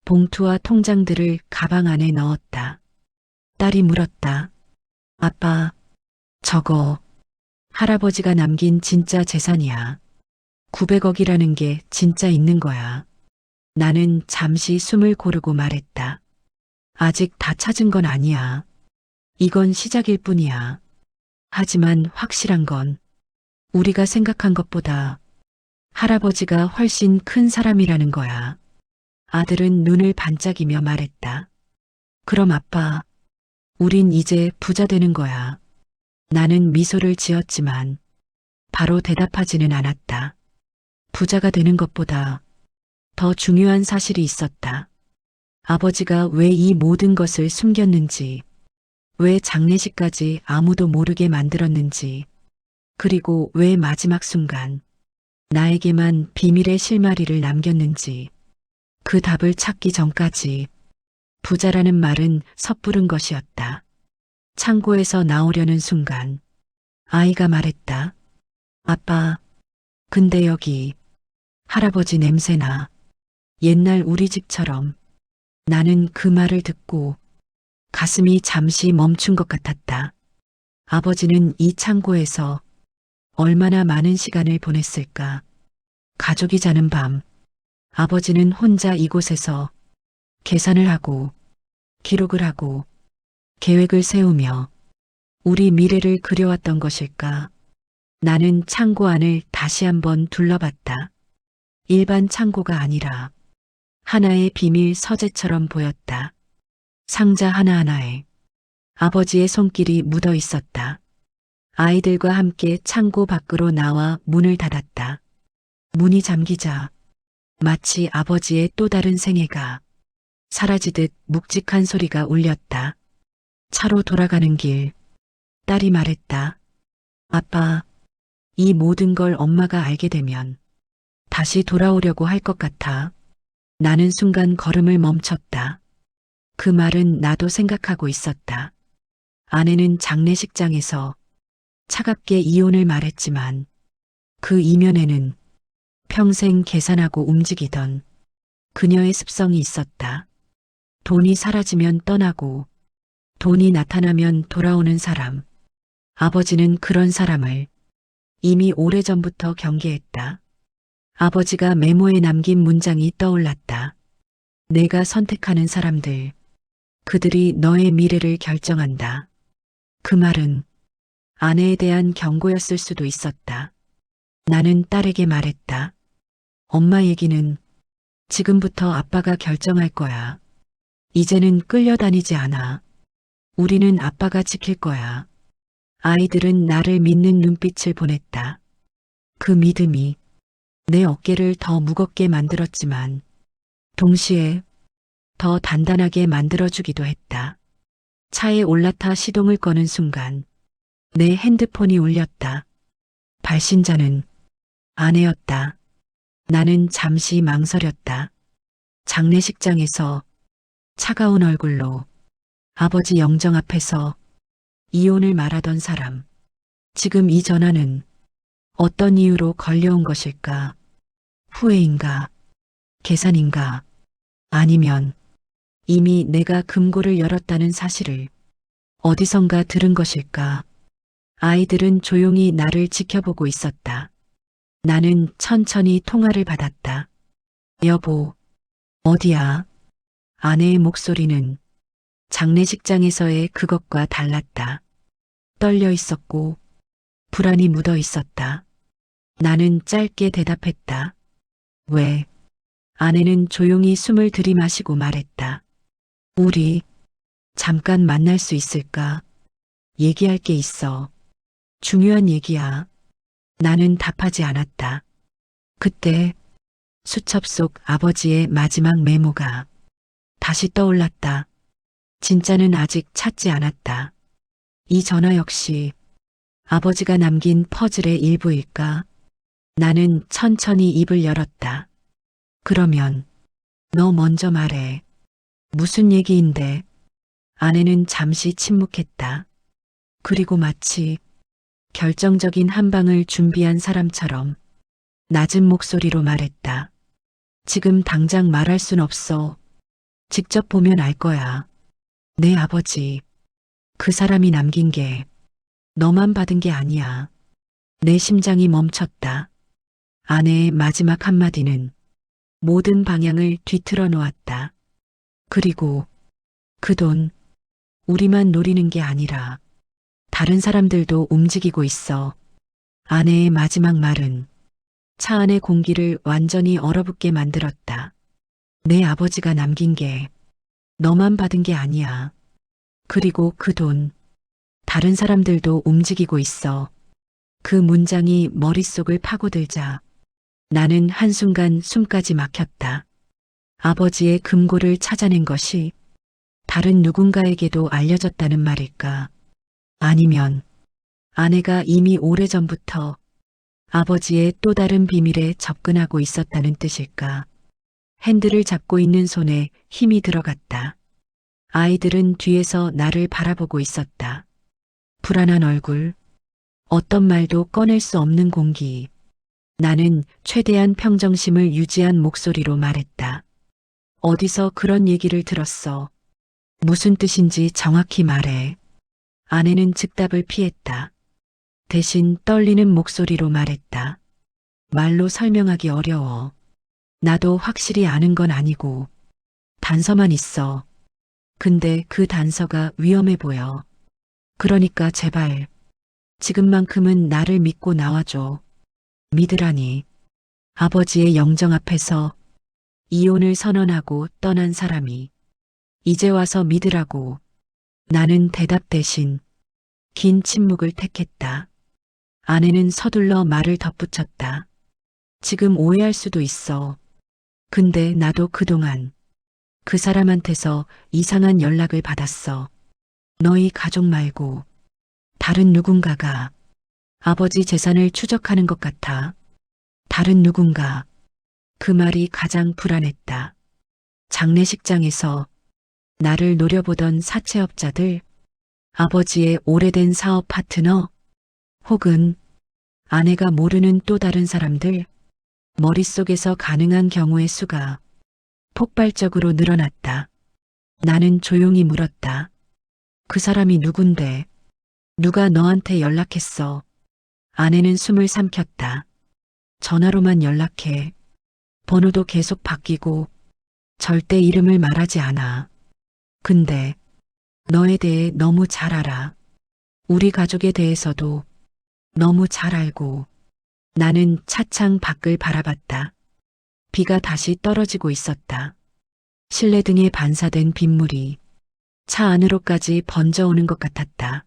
봉투와 통장들을 가방 안에 넣었다. 딸이 물었다. 아빠, 저거 할아버지가 남긴 진짜 재산이야. 900억이라는 게 진짜 있는 거야. 나는 잠시 숨을 고르고 말했다. 아직 다 찾은 건 아니야. 이건 시작일 뿐이야. 하지만 확실한 건 우리가 생각한 것보다 할아버지가 훨씬 큰 사람이라는 거야. 아들은 눈을 반짝이며 말했다. 그럼 아빠, 우린 이제 부자 되는 거야. 나는 미소를 지었지만 바로 대답하지는 않았다. 부자가 되는 것보다 더 중요한 사실이 있었다. 아버지가 왜 이 모든 것을 숨겼는지, 왜 장례식까지 아무도 모르게 만들었는지, 그리고 왜 마지막 순간 나에게만 비밀의 실마리를 남겼는지, 그 답을 찾기 전까지 부자라는 말은 섣부른 것이었다. 창고에서 나오려는 순간 아이가 말했다. 아빠, 근데 여기 할아버지 냄새나. 옛날 우리 집처럼. 나는 그 말을 듣고 가슴이 잠시 멈춘 것 같았다. 아버지는 이 창고에서 얼마나 많은 시간을 보냈을까. 가족이 자는 밤, 아버지는 혼자 이곳에서 계산을 하고, 기록을 하고, 계획을 세우며 우리 미래를 그려왔던 것일까. 나는 창고 안을 다시 한번 둘러봤다. 일반 창고가 아니라 하나의 비밀 서재처럼 보였다. 상자 하나하나에 아버지의 손길이 묻어 있었다. 아이들과 함께 창고 밖으로 나와 문을 닫았다. 문이 잠기자 마치 아버지의 또 다른 생애가 사라지듯 묵직한 소리가 울렸다. 차로 돌아가는 길, 딸이 말했다. 아빠, 이 모든 걸 엄마가 알게 되면 다시 돌아오려고 할 것 같아. 나는 순간 걸음을 멈췄다. 그 말은 나도 생각하고 있었다. 아내는 장례식장에서 차갑게 이혼을 말했지만 그 이면에는 평생 계산하고 움직이던 그녀의 습성이 있었다. 돈이 사라지면 떠나고 돈이 나타나면 돌아오는 사람. 아버지는 그런 사람을 이미 오래전부터 경계했다. 아버지가 메모에 남긴 문장이 떠올랐다. 내가 선택하는 사람들, 그들이 너의 미래를 결정한다. 그 말은 아내에 대한 경고였을 수도 있었다. 나는 딸에게 말했다. 엄마 얘기는 지금부터 아빠가 결정할 거야. 이제는 끌려다니지 않아. 우리는 아빠가 지킬 거야. 아이들은 나를 믿는 눈빛을 보냈다. 그 믿음이 내 어깨를 더 무겁게 만들었지만 동시에 더 단단하게 만들어주기도 했다. 차에 올라타 시동을 거는 순간 내 핸드폰이 울렸다. 발신자는 아내였다. 나는 잠시 망설였다. 장례식장에서 차가운 얼굴로 아버지 영정 앞에서 이혼을 말하던 사람. 지금 이 전화는 어떤 이유로 걸려온 것일까? 후회인가? 계산인가? 아니면 이미 내가 금고를 열었다는 사실을 어디선가 들은 것일까? 아이들은 조용히 나를 지켜보고 있었다. 나는 천천히 통화를 받았다. 여보, 어디야? 아내의 목소리는 장례식장에서의 그것과 달랐다. 떨려 있었고 불안이 묻어 있었다. 나는 짧게 대답했다. 왜? 아내는 조용히 숨을 들이마시고 말했다. 우리 잠깐 만날 수 있을까? 얘기할 게 있어. 중요한 얘기야. 나는 답하지 않았다. 그때 수첩 속 아버지의 마지막 메모가 다시 떠올랐다. 진짜는 아직 찾지 않았다. 이 전화 역시 아버지가 남긴 퍼즐의 일부일까? 나는 천천히 입을 열었다. 그러면 너 먼저 말해. 무슨 얘기인데? 아내는 잠시 침묵했다. 그리고 마치 결정적인 한 방을 준비한 사람처럼 낮은 목소리로 말했다. 지금 당장 말할 순 없어. 직접 보면 알 거야. 내 아버지, 그 사람이 남긴 게 너만 받은 게 아니야. 내 심장이 멈췄다. 아내의 마지막 한마디는 모든 방향을 뒤틀어 놓았다. 그리고 그 돈, 우리만 노리는 게 아니라 다른 사람들도 움직이고 있어. 아내의 마지막 말은 차 안의 공기를 완전히 얼어붙게 만들었다. 내 아버지가 남긴 게 너만 받은 게 아니야. 그리고 그 돈, 다른 사람들도 움직이고 있어. 그 문장이 머릿속을 파고들자 나는 한순간 숨까지 막혔다. 아버지의 금고를 찾아낸 것이 다른 누군가에게도 알려졌다는 말일까? 아니면 아내가 이미 오래전부터 아버지의 또 다른 비밀에 접근하고 있었다는 뜻일까? 핸들을 잡고 있는 손에 힘이 들어갔다. 아이들은 뒤에서 나를 바라보고 있었다. 불안한 얼굴, 어떤 말도 꺼낼 수 없는 공기. 나는 최대한 평정심을 유지한 목소리로 말했다. 어디서 그런 얘기를 들었어? 무슨 뜻인지 정확히 말해. 아내는 즉답을 피했다. 대신 떨리는 목소리로 말했다. 말로 설명하기 어려워. 나도 확실히 아는 건 아니고 단서만 있어. 근데 그 단서가 위험해 보여. 그러니까 제발 지금만큼은 나를 믿고 나와줘. 믿으라니. 아버지의 영정 앞에서 이혼을 선언하고 떠난 사람이 이제 와서 믿으라고. 나는 대답 대신 긴 침묵을 택했다. 아내는 서둘러 말을 덧붙였다. 지금 오해할 수도 있어. 근데 나도 그동안 그 사람한테서 이상한 연락을 받았어. 너희 가족 말고 다른 누군가가 아버지 재산을 추적하는 것 같아. 다른 누군가. 그 말이 가장 불안했다. 장례식장에서 나를 노려보던 사채업자들, 아버지의 오래된 사업 파트너, 혹은 아내가 모르는 또 다른 사람들, 머릿속에서 가능한 경우의 수가 폭발적으로 늘어났다. 나는 조용히 물었다. 그 사람이 누군데? 누가 너한테 연락했어? 아내는 숨을 삼켰다. 전화로만 연락해. 번호도 계속 바뀌고 절대 이름을 말하지 않아. 근데 너에 대해 너무 잘 알아. 우리 가족에 대해서도 너무 잘 알고. 나는 차창 밖을 바라봤다. 비가 다시 떨어지고 있었다. 실내 등에 반사된 빗물이 차 안으로까지 번져오는 것 같았다.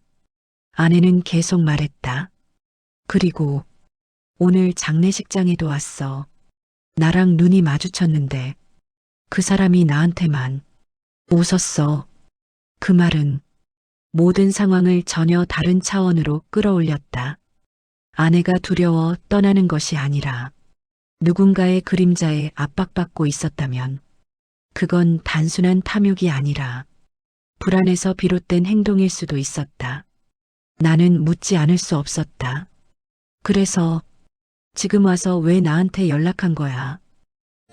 아내는 계속 말했다. 그리고 오늘 장례식장에도 왔어. 나랑 눈이 마주쳤는데 그 사람이 나한테만 웃었어. 그 말은 모든 상황을 전혀 다른 차원으로 끌어올렸다. 아내가 두려워 떠나는 것이 아니라 누군가의 그림자에 압박받고 있었다면 그건 단순한 탐욕이 아니라 불안에서 비롯된 행동일 수도 있었다. 나는 묻지 않을 수 없었다. 그래서 지금 와서 왜 나한테 연락한 거야?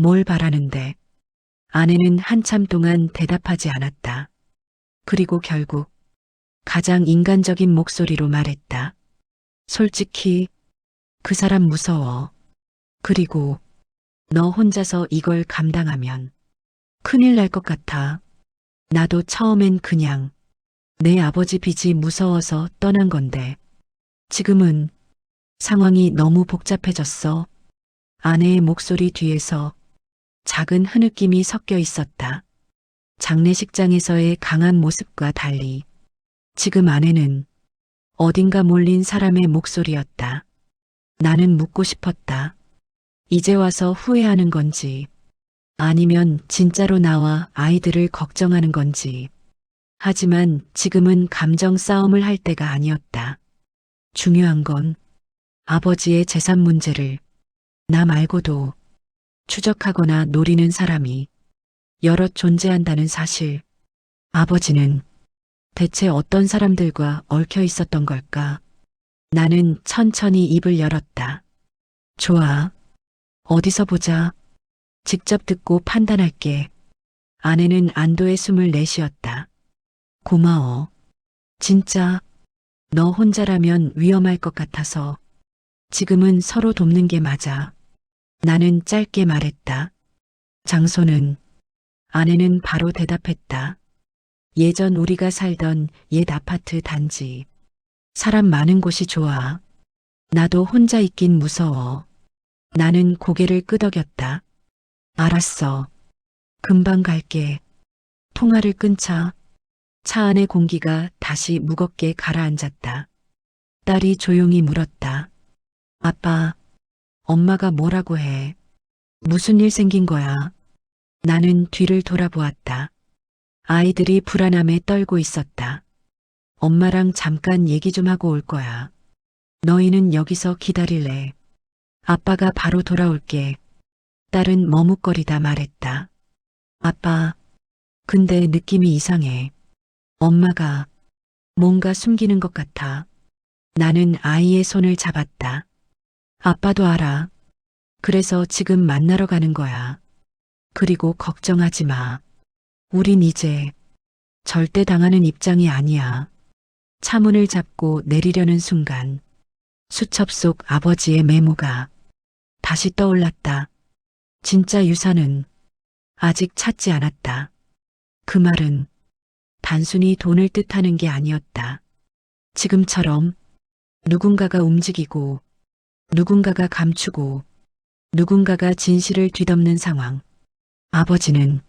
뭘 바라는데? 아내는 한참 동안 대답하지 않았다. 그리고 결국 가장 인간적인 목소리로 말했다. 솔직히 그 사람 무서워. 그리고 너 혼자서 이걸 감당하면 큰일 날 것 같아. 나도 처음엔 그냥 내 아버지 빚이 무서워서 떠난 건데 지금은 상황이 너무 복잡해졌어. 아내의 목소리 뒤에서 작은 흐느낌이 섞여 있었다. 장례식장에서의 강한 모습과 달리 지금 아내는 어딘가 몰린 사람의 목소리였다. 나는 묻고 싶었다. 이제 와서 후회하는 건지 아니면 진짜로 나와 아이들을 걱정하는 건지. 하지만 지금은 감정 싸움을 할 때가 아니었다. 중요한 건 아버지의 재산 문제를 나 말고도 추적하거나 노리는 사람이 여럿 존재한다는 사실. 아버지는 대체 어떤 사람들과 얽혀 있었던 걸까? 나는 천천히 입을 열었다. 좋아. 어디서 보자. 직접 듣고 판단할게. 아내는 안도의 숨을 내쉬었다. 고마워. 진짜 너 혼자라면 위험할 것 같아서 지금은 서로 돕는 게 맞아. 나는 짧게 말했다. 장소는? 아내는 바로 대답했다. 예전 우리가 살던 옛 아파트 단지. 사람 많은 곳이 좋아. 나도 혼자 있긴 무서워. 나는 고개를 끄덕였다. 알았어. 금방 갈게. 통화를 끊자. 차 안의 공기가 다시 무겁게 가라앉았다. 딸이 조용히 물었다. 아빠, 엄마가 뭐라고 해? 무슨 일 생긴 거야? 나는 뒤를 돌아보았다. 아이들이 불안함에 떨고 있었다. 엄마랑 잠깐 얘기 좀 하고 올 거야. 너희는 여기서 기다릴래. 아빠가 바로 돌아올게. 딸은 머뭇거리다 말했다. 아빠, 근데 느낌이 이상해. 엄마가 뭔가 숨기는 것 같아. 나는 아이의 손을 잡았다. 아빠도 알아. 그래서 지금 만나러 가는 거야. 그리고 걱정하지 마. 우린 이제 절대 당하는 입장이 아니야. 차문을 잡고 내리려는 순간 수첩 속 아버지의 메모가 다시 떠올랐다. 진짜 유산은 아직 찾지 않았다. 그 말은 단순히 돈을 뜻하는 게 아니었다. 지금처럼 누군가가 움직이고 누군가가 감추고 누군가가 진실을 뒤덮는 상황. 아버지는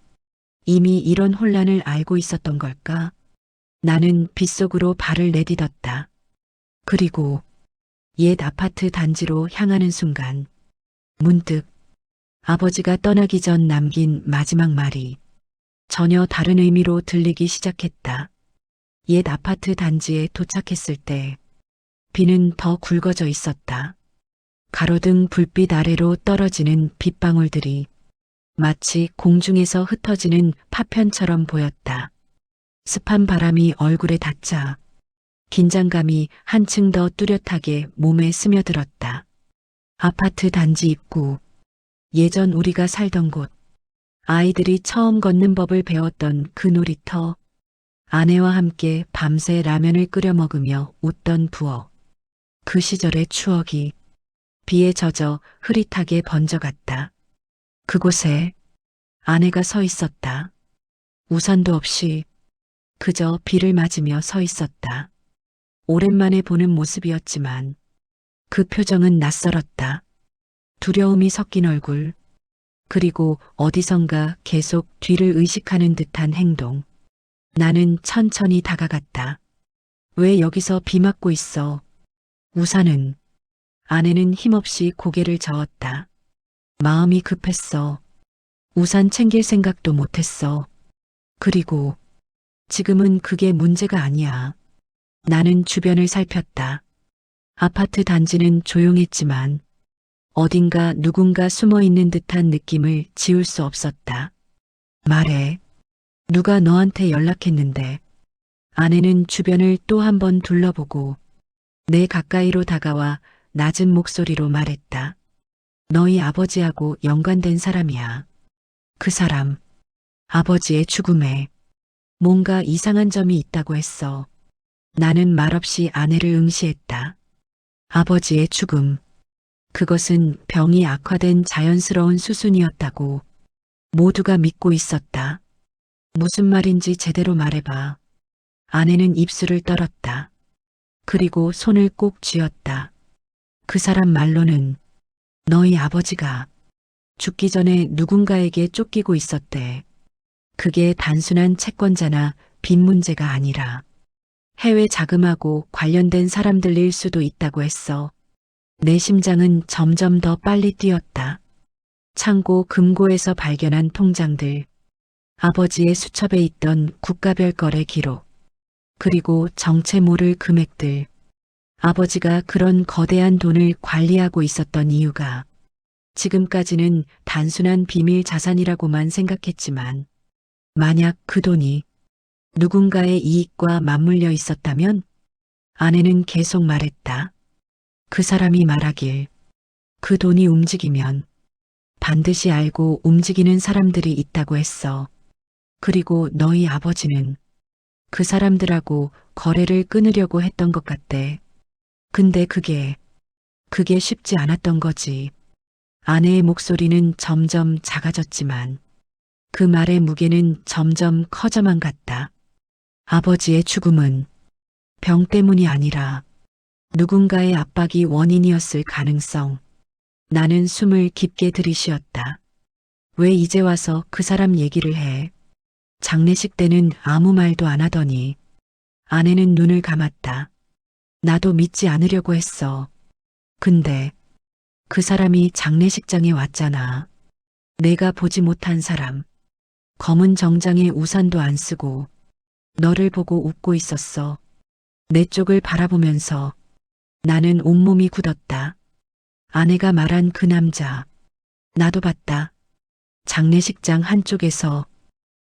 이미 이런 혼란을 알고 있었던 걸까? 나는 빗속으로 발을 내딛었다. 그리고 옛 아파트 단지로 향하는 순간 문득 아버지가 떠나기 전 남긴 마지막 말이 전혀 다른 의미로 들리기 시작했다. 옛 아파트 단지에 도착했을 때 비는 더 굵어져 있었다. 가로등 불빛 아래로 떨어지는 빗방울들이 마치 공중에서 흩어지는 파편처럼 보였다. 습한 바람이 얼굴에 닿자 긴장감이 한층 더 뚜렷하게 몸에 스며들었다. 아파트 단지 입구, 예전 우리가 살던 곳, 아이들이 처음 걷는 법을 배웠던 그 놀이터, 아내와 함께 밤새 라면을 끓여 먹으며 웃던 부엌. 그 시절의 추억이 비에 젖어 흐릿하게 번져갔다. 그곳에 아내가 서 있었다. 우산도 없이 그저 비를 맞으며 서 있었다. 오랜만에 보는 모습이었지만 그 표정은 낯설었다. 두려움이 섞인 얼굴, 그리고 어디선가 계속 뒤를 의식하는 듯한 행동. 나는 천천히 다가갔다. 왜 여기서 비 맞고 있어? 우산은. 아내는 힘없이 고개를 저었다. 마음이 급했어. 우산 챙길 생각도 못했어. 그리고 지금은 그게 문제가 아니야. 나는 주변을 살폈다. 아파트 단지는 조용했지만 어딘가 누군가 숨어 있는 듯한 느낌을 지울 수 없었다. 말해. 누가 너한테 연락했는데. 아내는 주변을 또 한 번 둘러보고 내 가까이로 다가와 낮은 목소리로 말했다. 너희 아버지하고 연관된 사람이야. 그 사람, 아버지의 죽음에 뭔가 이상한 점이 있다고 했어. 나는 말없이 아내를 응시했다. 아버지의 죽음. 그것은 병이 악화된 자연스러운 수순이었다고 모두가 믿고 있었다. 무슨 말인지 제대로 말해봐. 아내는 입술을 떨었다. 그리고 손을 꼭 쥐었다. 그 사람 말로는 너희 아버지가 죽기 전에 누군가에게 쫓기고 있었대. 그게 단순한 채권자나 빚 문제가 아니라 해외 자금하고 관련된 사람들일 수도 있다고 했어. 내 심장은 점점 더 빨리 뛰었다. 창고 금고에서 발견한 통장들, 아버지의 수첩에 있던 국가별 거래 기록, 그리고 정체 모를 금액들. 아버지가 그런 거대한 돈을 관리하고 있었던 이유가 지금까지는 단순한 비밀 자산이라고만 생각했지만 만약 그 돈이 누군가의 이익과 맞물려 있었다면? 아내는 계속 말했다. 그 사람이 말하길 그 돈이 움직이면 반드시 알고 움직이는 사람들이 있다고 했어. 그리고 너희 아버지는 그 사람들하고 거래를 끊으려고 했던 것 같대. 근데 그게 쉽지 않았던 거지. 아내의 목소리는 점점 작아졌지만 그 말의 무게는 점점 커져만 갔다. 아버지의 죽음은 병 때문이 아니라 누군가의 압박이 원인이었을 가능성. 나는 숨을 깊게 들이쉬었다. 왜 이제 와서 그 사람 얘기를 해? 장례식 때는 아무 말도 안 하더니 아내는 눈을 감았다. 나도 믿지 않으려고 했어. 근데 그 사람이 장례식장에 왔잖아. 내가 보지 못한 사람. 검은 정장에 우산도 안 쓰고 너를 보고 웃고 있었어. 내 쪽을 바라보면서 나는 온몸이 굳었다. 아내가 말한 그 남자. 나도 봤다. 장례식장 한쪽에서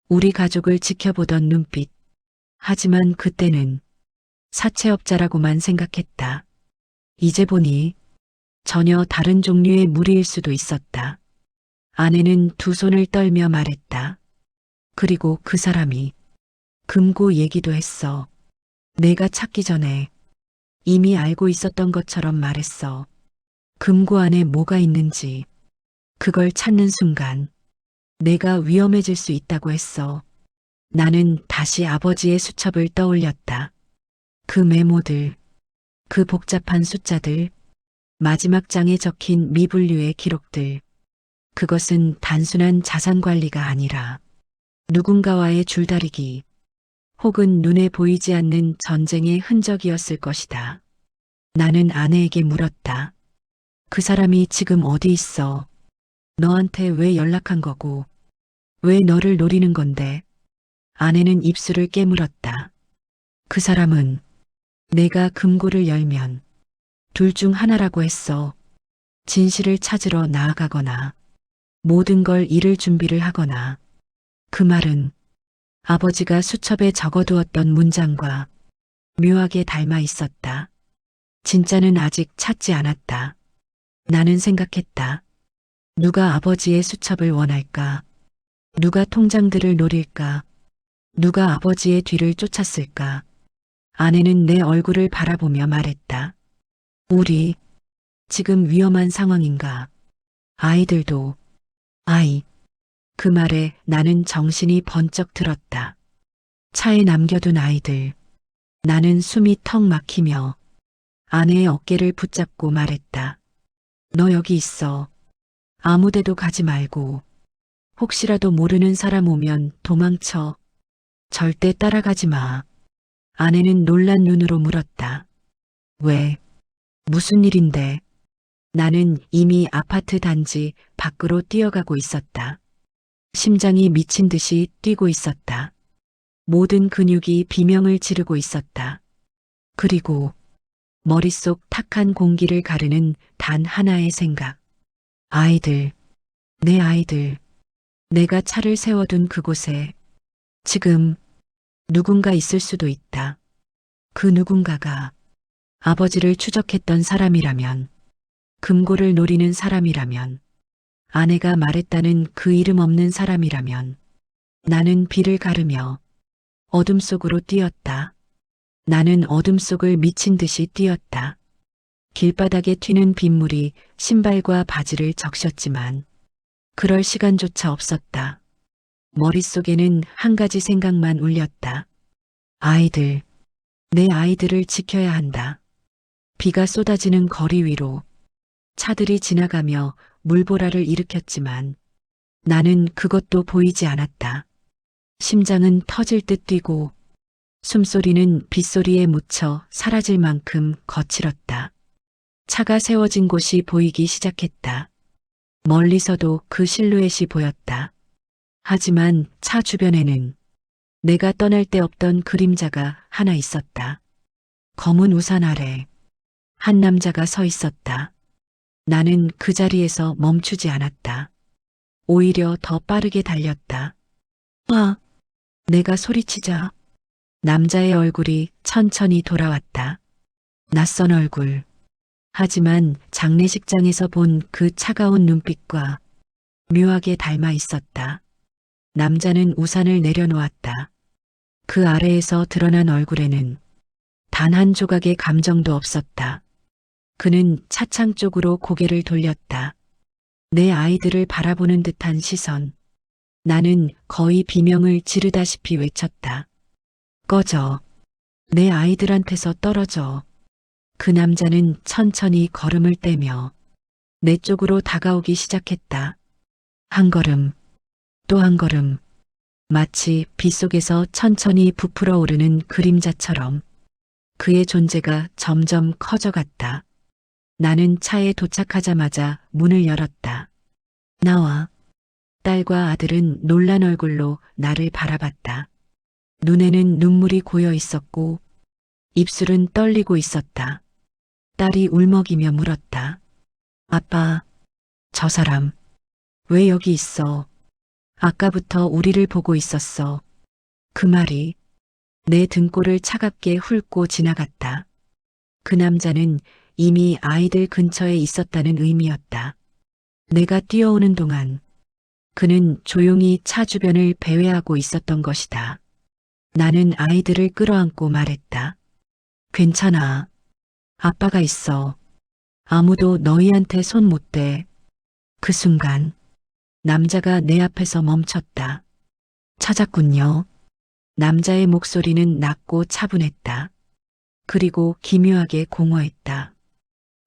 우리 가족을 지켜보던 눈빛. 하지만 그때는 사채업자라고만 생각했다. 이제 보니 전혀 다른 종류의 무리일 수도 있었다. 아내는 두 손을 떨며 말했다. 그리고 그 사람이 금고 얘기도 했어. 내가 찾기 전에 이미 알고 있었던 것처럼 말했어. 금고 안에 뭐가 있는지 그걸 찾는 순간 내가 위험해질 수 있다고 했어. 나는 다시 아버지의 수첩을 떠올렸다. 그 메모들, 그 복잡한 숫자들, 마지막 장에 적힌 미분류의 기록들. 그것은 단순한 자산 관리가 아니라 누군가와의 줄다리기 혹은 눈에 보이지 않는 전쟁의 흔적이었을 것이다. 나는 아내에게 물었다. 그 사람이 지금 어디 있어? 너한테 왜 연락한 거고? 왜 너를 노리는 건데? 아내는 입술을 깨물었다. 그 사람은 내가 금고를 열면 둘 중 하나라고 했어. 진실을 찾으러 나아가거나 모든 걸 잃을 준비를 하거나. 그 말은 아버지가 수첩에 적어두었던 문장과 묘하게 닮아 있었다. 진짜는 아직 찾지 않았다. 나는 생각했다. 누가 아버지의 수첩을 원할까? 누가 통장들을 노릴까? 누가 아버지의 뒤를 쫓았을까? 아내는 내 얼굴을 바라보며 말했다. 우리 지금 위험한 상황인가? 아이들도. 아이. 그 말에 나는 정신이 번쩍 들었다. 차에 남겨둔 아이들. 나는 숨이 턱 막히며 아내의 어깨를 붙잡고 말했다. 너 여기 있어. 아무데도 가지 말고. 혹시라도 모르는 사람 오면 도망쳐. 절대 따라가지 마. 아내는 놀란 눈으로 물었다. 왜? 무슨 일인데? 나는 이미 아파트 단지 밖으로 뛰어가고 있었다. 심장이 미친 듯이 뛰고 있었다. 모든 근육이 비명을 지르고 있었다. 그리고 머릿속 탁한 공기를 가르는 단 하나의 생각. 아이들, 내 아이들. 내가 차를 세워둔 그곳에 지금 누군가 있을 수도 있다. 그 누군가가 아버지를 추적했던 사람이라면, 금고를 노리는 사람이라면, 아내가 말했다는 그 이름 없는 사람이라면, 나는 비를 가르며 어둠 속으로 뛰었다. 나는 어둠 속을 미친 듯이 뛰었다. 길바닥에 튀는 빗물이 신발과 바지를 적셨지만 그럴 시간조차 없었다. 머릿속에는 한 가지 생각만 울렸다. 아이들, 내 아이들을 지켜야 한다. 비가 쏟아지는 거리 위로 차들이 지나가며 물보라를 일으켰지만 나는 그것도 보이지 않았다. 심장은 터질 듯 뛰고 숨소리는 빗소리에 묻혀 사라질 만큼 거칠었다. 차가 세워진 곳이 보이기 시작했다. 멀리서도 그 실루엣이 보였다. 하지만 차 주변에는 내가 떠날 데 없던 그림자가 하나 있었다. 검은 우산 아래 한 남자가 서 있었다. 나는 그 자리에서 멈추지 않았다. 오히려 더 빠르게 달렸다. 와! 내가 소리치자 남자의 얼굴이 천천히 돌아왔다. 낯선 얼굴. 하지만 장례식장에서 본 그 차가운 눈빛과 묘하게 닮아 있었다. 남자는 우산을 내려놓았다. 그 아래에서 드러난 얼굴에는 단 한 조각의 감정도 없었다. 그는 차창 쪽으로 고개를 돌렸다. 내 아이들을 바라보는 듯한 시선. 나는 거의 비명을 지르다시피 외쳤다. 꺼져. 내 아이들한테서 떨어져. 그 남자는 천천히 걸음을 떼며 내 쪽으로 다가오기 시작했다. 한 걸음, 또 한 걸음. 마치 빗속에서 천천히 부풀어 오르는 그림자처럼 그의 존재가 점점 커져갔다. 나는 차에 도착하자마자 문을 열었다. 나와 딸과 아들은 놀란 얼굴로 나를 바라봤다. 눈에는 눈물이 고여 있었고 입술은 떨리고 있었다. 딸이 울먹이며 물었다. 아빠, 저 사람, 왜 여기 있어? 아까부터 우리를 보고 있었어. 그 말이 내 등골을 차갑게 훑고 지나갔다. 그 남자는 이미 아이들 근처에 있었다는 의미였다. 내가 뛰어오는 동안 그는 조용히 차 주변을 배회하고 있었던 것이다. 나는 아이들을 끌어안고 말했다. 괜찮아. 아빠가 있어. 아무도 너희한테 손 못 대. 그 순간 남자가 내 앞에서 멈췄다. 찾았군요. 남자의 목소리는 낮고 차분했다. 그리고 기묘하게 공허했다.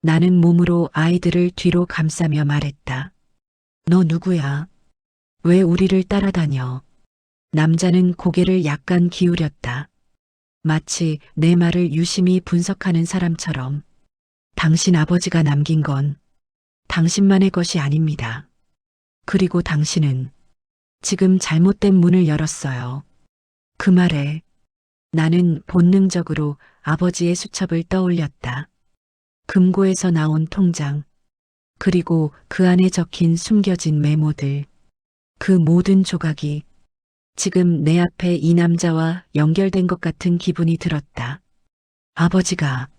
나는 몸으로 아이들을 뒤로 감싸며 말했다. 너 누구야? 왜 우리를 따라다녀? 남자는 고개를 약간 기울였다. 마치 내 말을 유심히 분석하는 사람처럼. 당신 아버지가 남긴 건 당신만의 것이 아닙니다. 그리고 당신은 지금 잘못된 문을 열었어요. 그 말에 나는 본능적으로 아버지의 수첩을 떠올렸다. 금고에서 나온 통장, 그리고 그 안에 적힌 숨겨진 메모들, 그 모든 조각이 지금 내 앞에 이 남자와 연결된 것 같은 기분이 들었다. 아버지가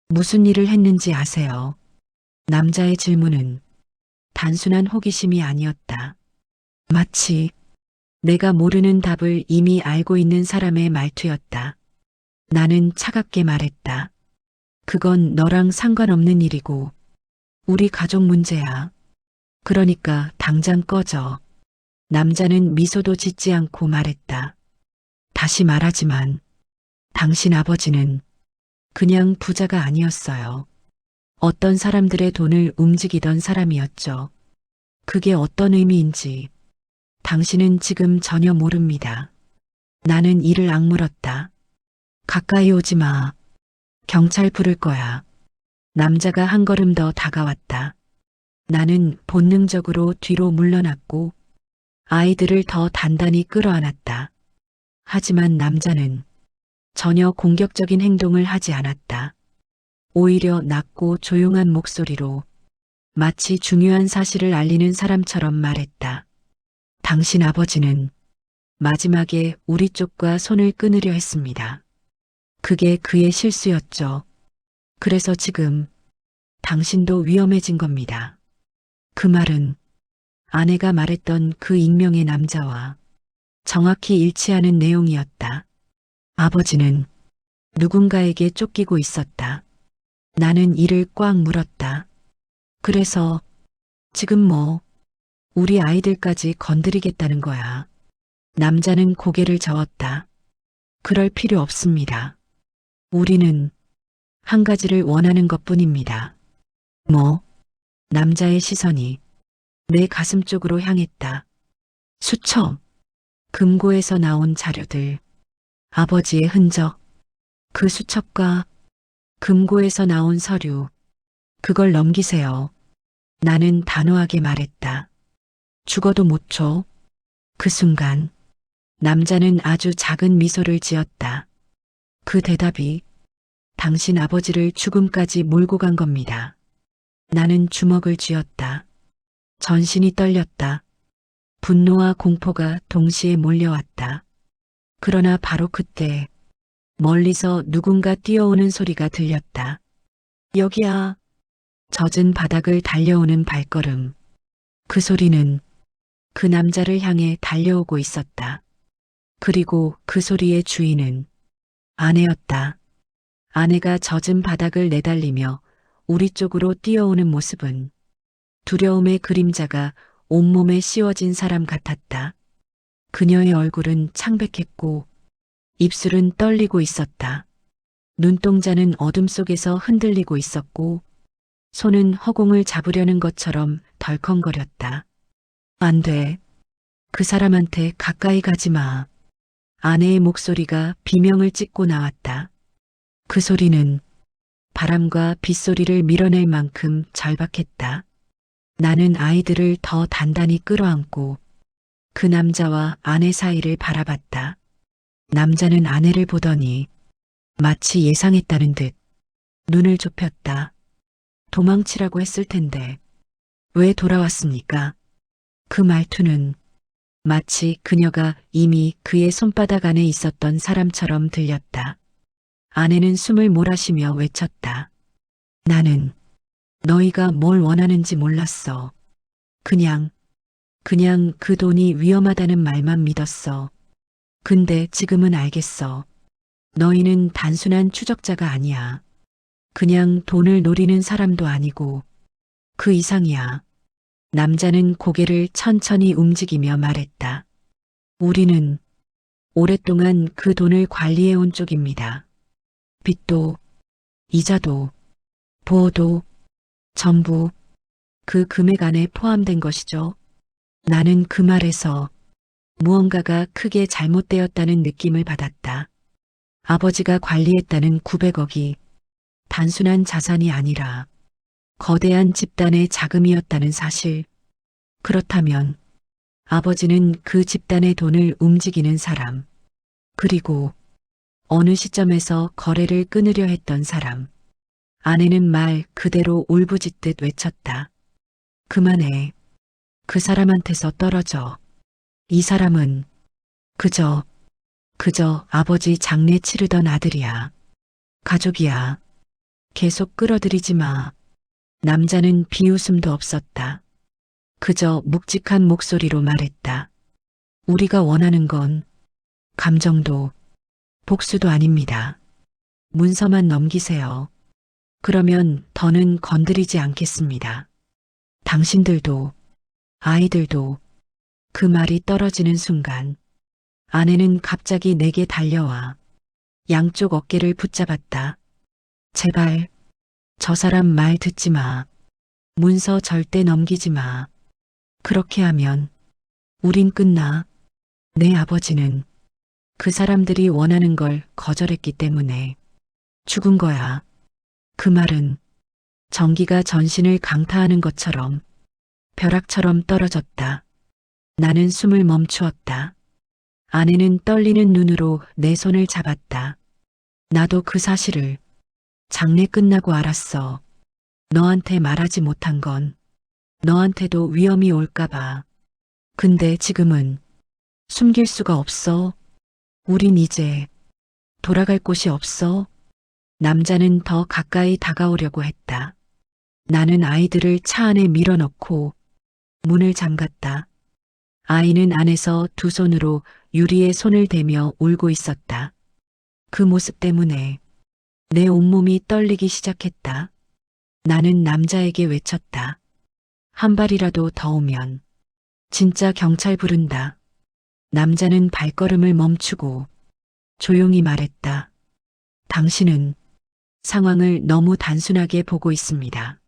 무슨 일을 했는지 아세요? 남자의 질문은 단순한 호기심이 아니었다. 마치 내가 모르는 답을 이미 알고 있는 사람의 말투였다. 나는 차갑게 말했다. 그건 너랑 상관없는 일이고 우리 가족 문제야. 그러니까 당장 꺼져. 남자는 미소도 짓지 않고 말했다. 다시 말하지만 당신 아버지는 그냥 부자가 아니었어요. 어떤 사람들의 돈을 움직이던 사람이었죠. 그게 어떤 의미인지 당신은 지금 전혀 모릅니다. 나는 이를 악물었다. 가까이 오지 마. 경찰 부를 거야. 남자가 한 걸음 더 다가왔다. 나는 본능적으로 뒤로 물러났고 아이들을 더 단단히 끌어안았다. 하지만 남자는 전혀 공격적인 행동을 하지 않았다. 오히려 낮고 조용한 목소리로 마치 중요한 사실을 알리는 사람처럼 말했다. 당신 아버지는 마지막에 우리 쪽과 손을 끊으려 했습니다. 그게 그의 실수였죠. 그래서 지금 당신도 위험해진 겁니다. 그 말은 아내가 말했던 그 익명의 남자와 정확히 일치하는 내용이었다. 아버지는 누군가에게 쫓기고 있었다. 나는 이를 꽉 물었다. 그래서 지금 뭐 우리 아이들까지 건드리겠다는 거야. 남자는 고개를 저었다. 그럴 필요 없습니다. 우리는 한 가지를 원하는 것뿐입니다. 뭐? 남자의 시선이 내 가슴 쪽으로 향했다. 수첩, 금고에서 나온 자료들, 아버지의 흔적, 그 수첩과 금고에서 나온 서류, 그걸 넘기세요. 나는 단호하게 말했다. 죽어도 못 줘. 그 순간 남자는 아주 작은 미소를 지었다. 그 대답이 당신 아버지를 죽음까지 몰고 간 겁니다. 나는 주먹을 쥐었다. 전신이 떨렸다. 분노와 공포가 동시에 몰려왔다. 그러나 바로 그때 멀리서 누군가 뛰어오는 소리가 들렸다. 여기야. 젖은 바닥을 달려오는 발걸음. 그 소리는 그 남자를 향해 달려오고 있었다. 그리고 그 소리의 주인은 아내였다. 아내가 젖은 바닥을 내달리며 우리 쪽으로 뛰어오는 모습은 두려움의 그림자가 온몸에 씌워진 사람 같았다. 그녀의 얼굴은 창백했고 입술은 떨리고 있었다. 눈동자는 어둠 속에서 흔들리고 있었고 손은 허공을 잡으려는 것처럼 덜컹거렸다. 안 돼. 그 사람한테 가까이 가지 마. 아내의 목소리가 비명을 찍고 나왔다. 그 소리는 바람과 빗소리를 밀어낼 만큼 절박했다. 나는 아이들을 더 단단히 끌어안고 그 남자와 아내 사이를 바라봤다. 남자는 아내를 보더니 마치 예상했다는 듯 눈을 좁혔다. 도망치라고 했을 텐데 왜 돌아왔습니까? 그 말투는 마치 그녀가 이미 그의 손바닥 안에 있었던 사람처럼 들렸다. 아내는 숨을 몰아쉬며 외쳤다. 나는 너희가 뭘 원하는지 몰랐어. 그냥 그 돈이 위험하다는 말만 믿었어. 근데 지금은 알겠어. 너희는 단순한 추적자가 아니야. 그냥 돈을 노리는 사람도 아니고 그 이상이야. 남자는 고개를 천천히 움직이며 말했다. 우리는 오랫동안 그 돈을 관리해온 쪽입니다. 빚도, 이자도, 보호도 전부 그 금액 안에 포함된 것이죠. 나는 그 말에서 무언가가 크게 잘못되었다는 느낌을 받았다. 아버지가 관리했다는 900억이 단순한 자산이 아니라 거대한 집단의 자금이었다는 사실. 그렇다면 아버지는 그 집단의 돈을 움직이는 사람, 그리고 어느 시점에서 거래를 끊으려 했던 사람. 아내는 말 그대로 울부짖듯 외쳤다. 그만해. 그 사람한테서 떨어져. 이 사람은 그저 아버지 장례 치르던 아들이야. 가족이야. 계속 끌어들이지 마. 남자는 비웃음도 없었다. 그저 묵직한 목소리로 말했다. 우리가 원하는 건 감정도 복수도 아닙니다. 문서만 넘기세요. 그러면 더는 건드리지 않겠습니다. 당신들도 아이들도. 그 말이 떨어지는 순간 아내는 갑자기 내게 달려와 양쪽 어깨를 붙잡았다. 제발 저 사람 말 듣지 마. 문서 절대 넘기지 마. 그렇게 하면 우린 끝나. 내 아버지는 그 사람들이 원하는 걸 거절했기 때문에 죽은 거야. 그 말은 전기가 전신을 강타하는 것처럼 벼락처럼 떨어졌다. 나는 숨을 멈추었다. 아내는 떨리는 눈으로 내 손을 잡았다. 나도 그 사실을 장례 끝나고 알았어. 너한테 말하지 못한 건 너한테도 위험이 올까봐. 근데 지금은 숨길 수가 없어. 우린 이제 돌아갈 곳이 없어. 남자는 더 가까이 다가오려고 했다. 나는 아이들을 차 안에 밀어넣고 문을 잠갔다. 아이는 안에서 두 손으로 유리에 손을 대며 울고 있었다. 그 모습 때문에 내 온몸이 떨리기 시작했다. 나는 남자에게 외쳤다. 한 발이라도 더 오면 진짜 경찰 부른다. 남자는 발걸음을 멈추고 조용히 말했다. 당신은 상황을 너무 단순하게 보고 있습니다.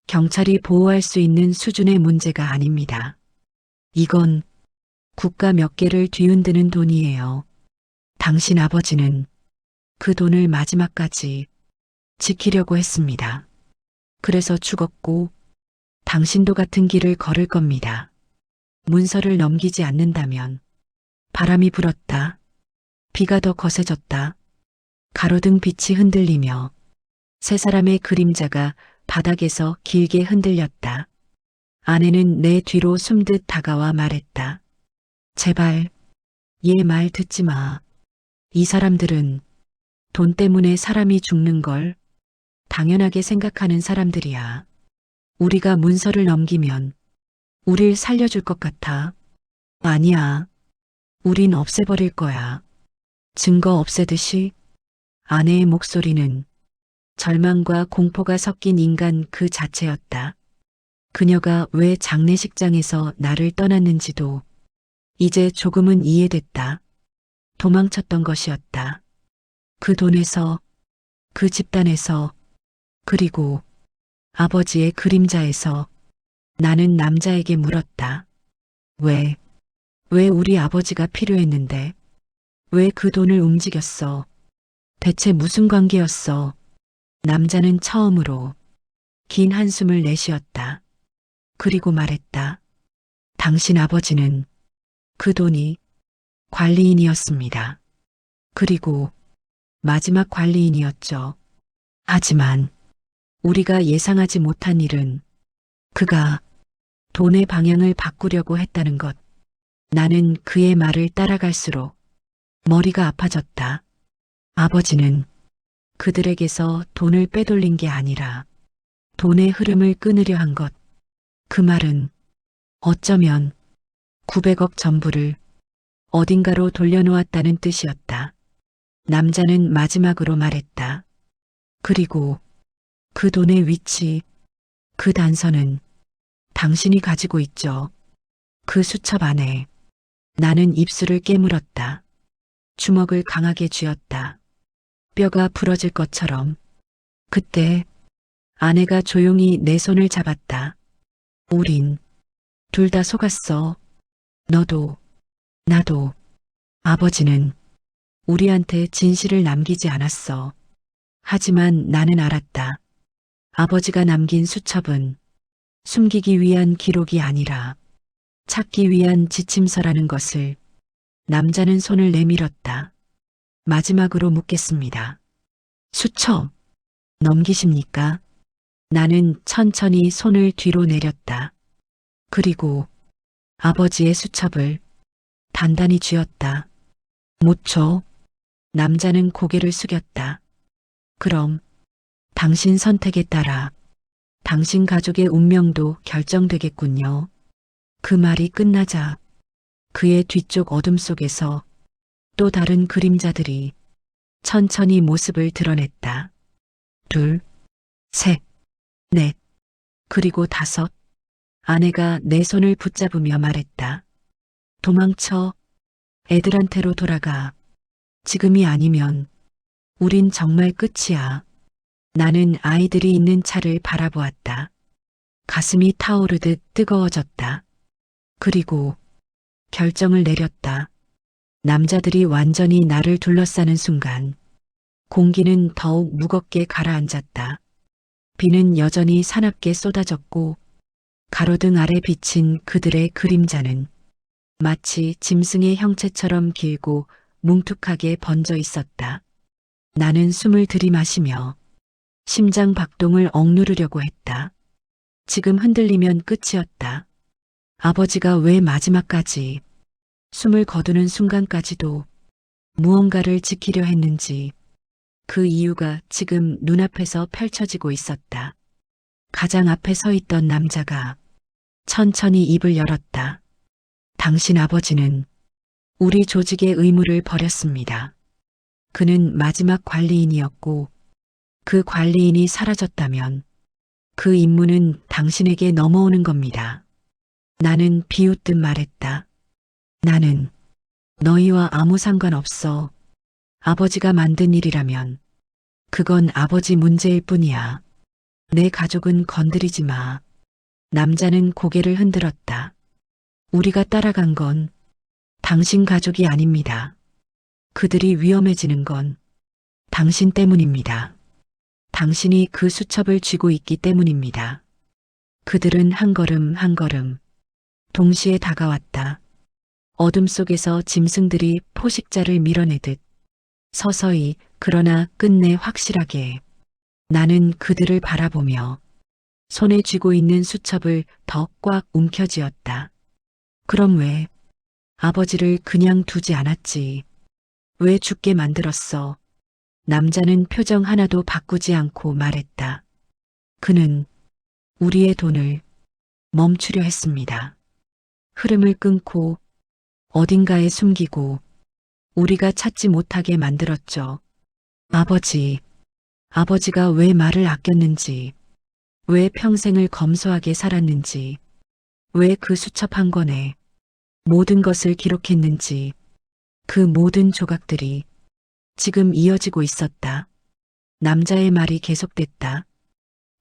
경찰이 보호할 수 있는 수준의 문제가 아닙니다. 이건 국가 몇 개를 뒤흔드는 돈이에요. 당신 아버지는 그 돈을 마지막까지 지키려고 했습니다. 그래서 죽었고 당신도 같은 길을 걸을 겁니다. 문서를 넘기지 않는다면. 바람이 불었다. 비가 더 거세졌다. 가로등 빛이 흔들리며 세 사람의 그림자가 바닥에서 길게 흔들렸다. 아내는 내 뒤로 숨듯 다가와 말했다. 제발 얘 말 듣지 마. 이 사람들은 돈 때문에 사람이 죽는 걸 당연하게 생각하는 사람들이야. 우리가 문서를 넘기면 우릴 살려줄 것 같아. 아니야. 우린 없애버릴 거야. 증거 없애듯이. 아내의 목소리는 절망과 공포가 섞인 인간 그 자체였다. 그녀가 왜 장례식장에서 나를 떠났는지도 이제 조금은 이해됐다. 도망쳤던 것이었다. 그 돈에서, 그 집단에서, 그리고 아버지의 그림자에서. 나는 남자에게 물었다. 왜 왜 우리 아버지가 필요했는데? 왜 그 돈을 움직였어? 대체 무슨 관계였어? 남자는 처음으로 긴 한숨을 내쉬었다. 그리고 말했다. 당신 아버지는 그 돈이 관리인이었습니다. 그리고 마지막 관리인이었죠. 하지만 우리가 예상하지 못한 일은 그가 돈의 방향을 바꾸려고 했다는 것. 나는 그의 말을 따라갈수록 머리가 아파졌다. 아버지는 그들에게서 돈을 빼돌린 게 아니라 돈의 흐름을 끊으려 한 것. 그 말은 어쩌면 900억 전부를 어딘가로 돌려놓았다는 뜻이었다. 남자는 마지막으로 말했다. 그리고 그 돈의 위치, 그 단서는 당신이 가지고 있죠. 그 수첩 안에. 나는 입술을 깨물었다. 주먹을 강하게 쥐었다. 뼈가 부러질 것처럼. 그때 아내가 조용히 내 손을 잡았다. 우린 둘 다 속았어. 너도, 나도. 아버지는 우리한테 진실을 남기지 않았어. 하지만 나는 알았다. 아버지가 남긴 수첩은 숨기기 위한 기록이 아니라 찾기 위한 지침서라는 것을. 남자는 손을 내밀었다. 마지막으로 묻겠습니다. 수첩 넘기십니까? 나는 천천히 손을 뒤로 내렸다. 그리고 아버지의 수첩을 단단히 쥐었다. 못 줘. 남자는 고개를 숙였다. 그럼 당신 선택에 따라 당신 가족의 운명도 결정되겠군요. 그 말이 끝나자 그의 뒤쪽 어둠 속에서 또 다른 그림자들이 천천히 모습을 드러냈다. 둘, 셋, 넷, 그리고 다섯. 아내가 내 손을 붙잡으며 말했다. 도망쳐. 애들한테로 돌아가. 지금이 아니면 우린 정말 끝이야. 나는 아이들이 있는 차를 바라보았다. 가슴이 타오르듯 뜨거워졌다. 그리고 결정을 내렸다. 남자들이 완전히 나를 둘러싸는 순간 공기는 더욱 무겁게 가라앉았다. 비는 여전히 사납게 쏟아졌고 가로등 아래 비친 그들의 그림자는 마치 짐승의 형체처럼 길고 뭉툭하게 번져 있었다. 나는 숨을 들이마시며 심장 박동을 억누르려고 했다. 지금 흔들리면 끝이었다. 아버지가 왜 마지막까지 숨을 거두는 순간까지도 무언가를 지키려 했는지 그 이유가 지금 눈앞에서 펼쳐지고 있었다. 가장 앞에 서 있던 남자가 천천히 입을 열었다. 당신 아버지는 우리 조직의 의무를 버렸습니다. 그는 마지막 관리인이었고 그 관리인이 사라졌다면 그 임무는 당신에게 넘어오는 겁니다. 나는 비웃듯 말했다. 나는 너희와 아무 상관없어. 아버지가 만든 일이라면 그건 아버지 문제일 뿐이야. 내 가족은 건드리지 마. 남자는 고개를 흔들었다. 우리가 따라간 건 당신 가족이 아닙니다. 그들이 위험해지는 건 당신 때문입니다. 당신이 그 수첩을 쥐고 있기 때문입니다. 그들은 한 걸음 한 걸음 동시에 다가왔다. 어둠 속에서 짐승들이 포식자를 밀어내듯 서서히 그러나 끝내 확실하게. 나는 그들을 바라보며 손에 쥐고 있는 수첩을 더 꽉 움켜쥐었다. 그럼 왜 아버지를 그냥 두지 않았지? 왜 죽게 만들었어? 남자는 표정 하나도 바꾸지 않고 말했다. 그는 우리의 돈을 멈추려 했습니다. 흐름을 끊고 어딘가에 숨기고 우리가 찾지 못하게 만들었죠. 아버지가 왜 말을 아꼈는지, 왜 평생을 검소하게 살았는지, 왜 그 수첩 한 권에 모든 것을 기록했는지, 그 모든 조각들이 지금 이어지고 있었다. 남자의 말이 계속됐다.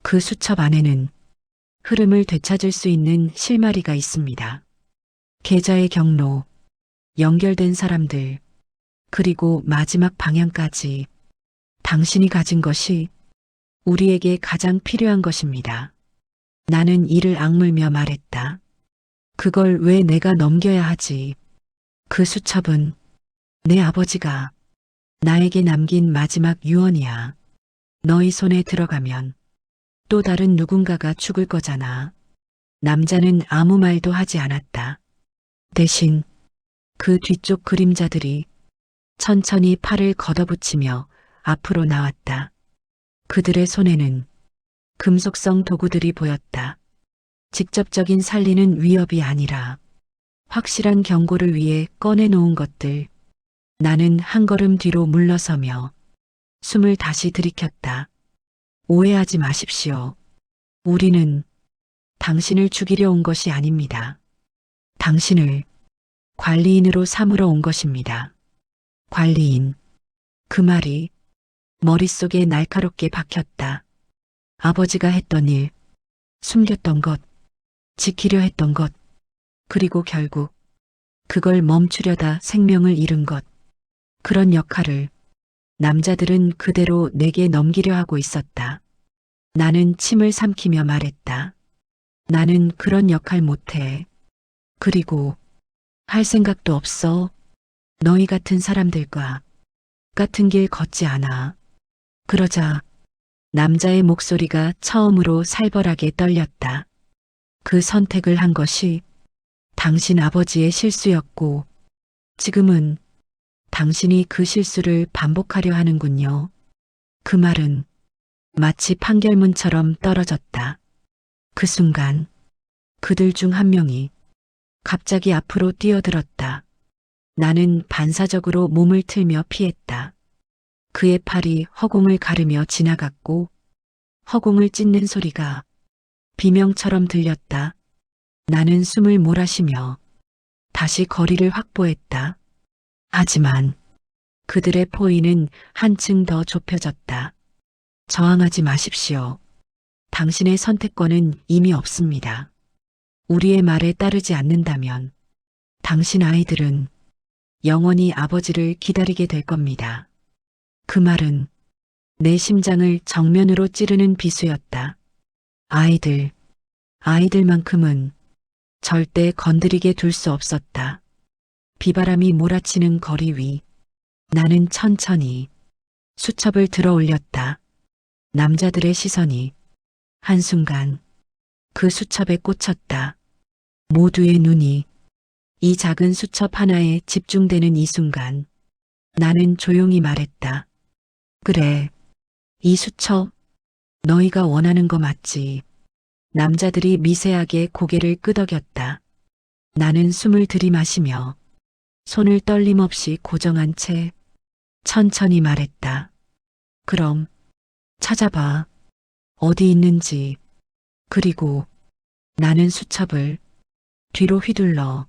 그 수첩 안에는 흐름을 되찾을 수 있는 실마리가 있습니다. 계좌의 경로, 연결된 사람들, 그리고 마지막 방향까지 당신이 가진 것이 우리에게 가장 필요한 것입니다. 나는 이를 악물며 말했다. 그걸 왜 내가 넘겨야 하지? 그 수첩은 내 아버지가 나에게 남긴 마지막 유언이야. 너희 손에 들어가면 또 다른 누군가가 죽을 거잖아. 남자는 아무 말도 하지 않았다. 대신 그 뒤쪽 그림자들이 천천히 팔을 걷어붙이며 앞으로 나왔다. 그들의 손에는 금속성 도구들이 보였다. 직접적인 살리는 위협이 아니라 확실한 경고를 위해 꺼내놓은 것들. 나는 한 걸음 뒤로 물러서며 숨을 다시 들이켰다. 오해하지 마십시오. 우리는 당신을 죽이려 온 것이 아닙니다. 당신을 관리인으로 삼으러 온 것입니다. 관리인. 그 말이 머릿속에 날카롭게 박혔다. 아버지가 했던 일, 숨겼던 것, 지키려 했던 것, 그리고 결국 그걸 멈추려다 생명을 잃은 것. 그런 역할을 남자들은 그대로 내게 넘기려 하고 있었다. 나는 침을 삼키며 말했다. 나는 그런 역할 못해. 그리고 할 생각도 없어. 너희 같은 사람들과 같은 길 걷지 않아. 그러자 남자의 목소리가 처음으로 살벌하게 떨렸다. 그 선택을 한 것이 당신 아버지의 실수였고 지금은 당신이 그 실수를 반복하려 하는군요. 그 말은 마치 판결문처럼 떨어졌다. 그 순간 그들 중 한 명이 갑자기 앞으로 뛰어들었다. 나는 반사적으로 몸을 틀며 피했다. 그의 팔이 허공을 가르며 지나갔고 허공을 찢는 소리가 비명처럼 들렸다. 나는 숨을 몰아쉬며 다시 거리를 확보했다. 하지만 그들의 포위는 한층 더 좁혀졌다. 저항하지 마십시오. 당신의 선택권은 이미 없습니다. 우리의 말에 따르지 않는다면 당신 아이들은 영원히 아버지를 기다리게 될 겁니다. 그 말은 내 심장을 정면으로 찌르는 비수였다. 아이들만큼은 절대 건드리게 둘 수 없었다. 비바람이 몰아치는 거리 위, 나는 천천히 수첩을 들어 올렸다. 남자들의 시선이 한순간 그 수첩에 꽂혔다. 모두의 눈이 이 작은 수첩 하나에 집중되는 이 순간, 나는 조용히 말했다. 그래, 이 수첩, 너희가 원하는 거 맞지? 남자들이 미세하게 고개를 끄덕였다. 나는 숨을 들이마시며 손을 떨림없이 고정한 채 천천히 말했다. 그럼 찾아봐. 어디 있는지. 그리고 나는 수첩을 뒤로 휘둘러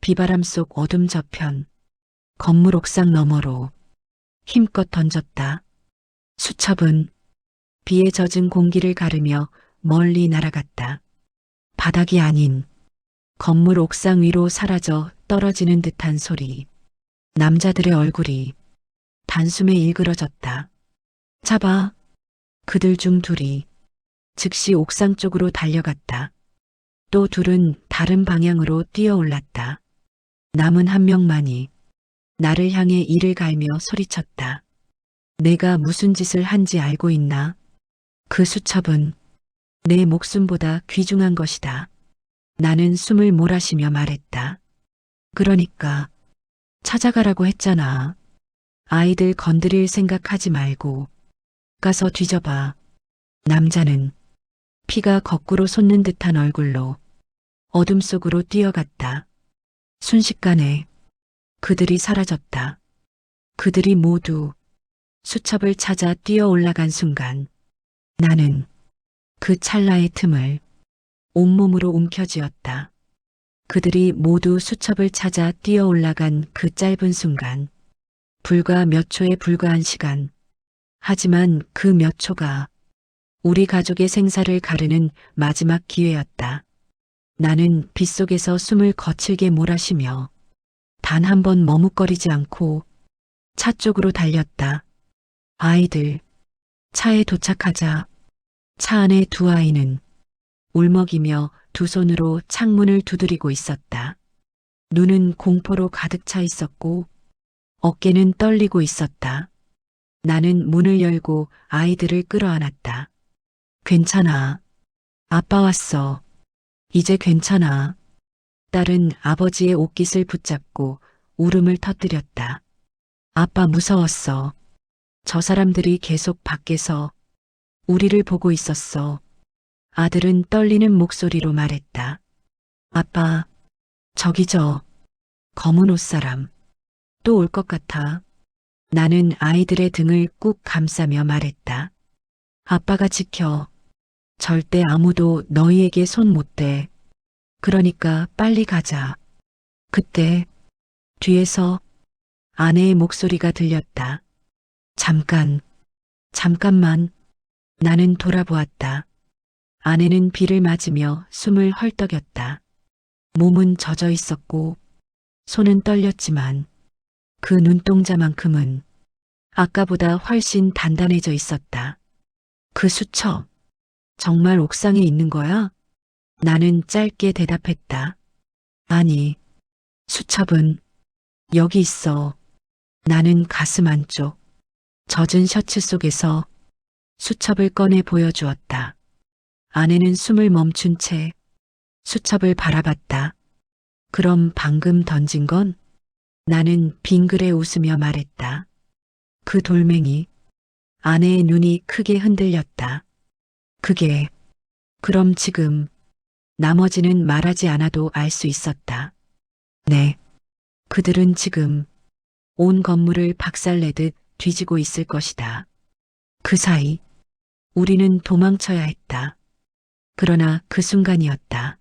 비바람 속 어둠 저편, 건물 옥상 너머로 힘껏 던졌다. 수첩은 비에 젖은 공기를 가르며 멀리 날아갔다. 바닥이 아닌 건물 옥상 위로 사라져 떨어지는 듯한 소리. 남자들의 얼굴이 단숨에 일그러졌다. 잡아. 그들 중 둘이 즉시 옥상 쪽으로 달려갔다. 또 둘은 다른 방향으로 뛰어올랐다. 남은 한 명만이 나를 향해 이를 갈며 소리쳤다. 내가 무슨 짓을 한지 알고 있나? 그 수첩은 내 목숨보다 귀중한 것이다. 나는 숨을 몰아쉬며 말했다. 그러니까 찾아가라고 했잖아. 아이들 건드릴 생각하지 말고 가서 뒤져봐. 남자는 피가 거꾸로 솟는 듯한 얼굴로 어둠 속으로 뛰어갔다. 순식간에 그들이 사라졌다. 그들이 모두 수첩을 찾아 뛰어 올라간 순간 나는 그 찰나의 틈을 온몸으로 움켜쥐었다. 그들이 모두 수첩을 찾아 뛰어 올라간 그 짧은 순간, 불과 몇 초에 불과한 시간. 하지만 그 몇 초가 우리 가족의 생사를 가르는 마지막 기회였다. 나는 빗속에서 숨을 거칠게 몰아쉬며 단 한 번 머뭇거리지 않고 차 쪽으로 달렸다. 아이들, 차에 도착하자 차 안에 두 아이는 울먹이며 두 손으로 창문을 두드리고 있었다. 눈은 공포로 가득 차 있었고 어깨는 떨리고 있었다. 나는 문을 열고 아이들을 끌어안았다. 괜찮아. 아빠 왔어. 이제 괜찮아. 딸은 아버지의 옷깃을 붙잡고 울음을 터뜨렸다. 아빠 무서웠어. 저 사람들이 계속 밖에서 우리를 보고 있었어. 아들은 떨리는 목소리로 말했다. 아빠, 저기 저 검은 옷 사람 또 올 것 같아. 나는 아이들의 등을 꾹 감싸며 말했다. 아빠가 지켜. 절대 아무도 너희에게 손 못 대. 그러니까 빨리 가자. 그때 뒤에서 아내의 목소리가 들렸다. 잠깐만. 나는 돌아보았다. 아내는 비를 맞으며 숨을 헐떡였다. 몸은 젖어 있었고 손은 떨렸지만 그 눈동자만큼은 아까보다 훨씬 단단해져 있었다. 그 수첩, 정말 옥상에 있는 거야? 나는 짧게 대답했다. 아니, 수첩은 여기 있어. 나는 가슴 안쪽, 젖은 셔츠 속에서 수첩을 꺼내 보여주었다. 아내는 숨을 멈춘 채 수첩을 바라봤다. 그럼 방금 던진 건? 나는 빙그레 웃으며 말했다. 그 돌멩이. 아내의 눈이 크게 흔들렸다. 그럼 지금 나머지는 말하지 않아도 알 수 있었다. 네. 그들은 지금 온 건물을 박살내듯 뒤지고 있을 것이다. 그 사이 우리는 도망쳐야 했다. 그러나 그 순간이었다.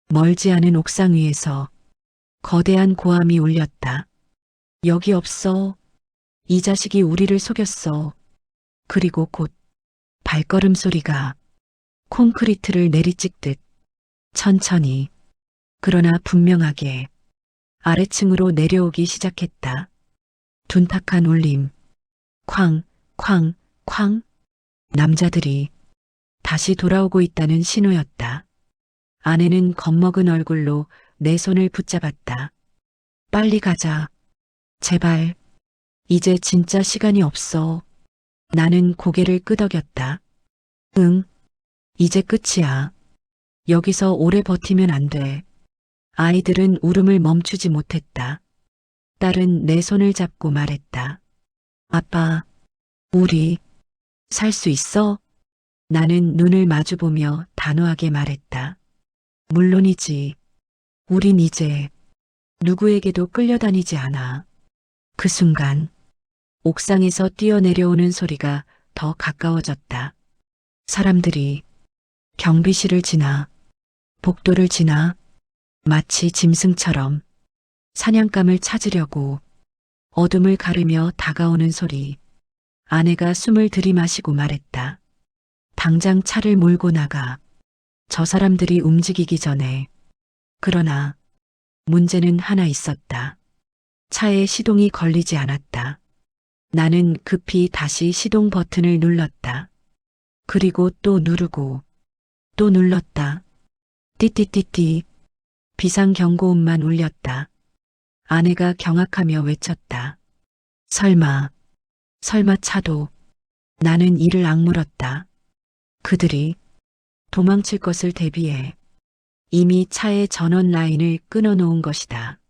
멀지 않은 옥상 위에서 거대한 고함이 울렸다. 여기 없어. 이 자식이 우리를 속였어. 그리고 곧 발걸음 소리가 콘크리트를 내리찍듯 천천히 그러나 분명하게 아래층으로 내려오기 시작했다. 둔탁한 울림. 쾅, 쾅, 쾅. 남자들이 다시 돌아오고 있다는 신호였다. 아내는 겁먹은 얼굴로 내 손을 붙잡았다. 빨리 가자. 제발. 이제 진짜 시간이 없어. 나는 고개를 끄덕였다. 응, 이제 끝이야. 여기서 오래 버티면 안 돼. 아이들은 울음을 멈추지 못했다. 딸은 내 손을 잡고 말했다. 아빠, 우리 살 수 있어? 나는 눈을 마주보며 단호하게 말했다. 물론이지. 우린 이제 누구에게도 끌려다니지 않아. 그 순간 옥상에서 뛰어내려오는 소리가 더 가까워졌다. 사람들이 경비실을 지나 복도를 지나 마치 짐승처럼 사냥감을 찾으려고 어둠을 가르며 다가오는 소리. 아내가 숨을 들이마시고 말했다. 당장 차를 몰고 나가. 저 사람들이 움직이기 전에. 그러나 문제는 하나 있었다. 차에 시동이 걸리지 않았다. 나는 급히 다시 시동 버튼을 눌렀다. 그리고 또 누르고 또 눌렀다. 띠띠띠띠. 비상경고음만 울렸다. 아내가 경악하며 외쳤다. 설마 차도. 나는 이를 악물었다. 그들이 도망칠 것을 대비해 이미 차의 전원 라인을 끊어놓은 것이다.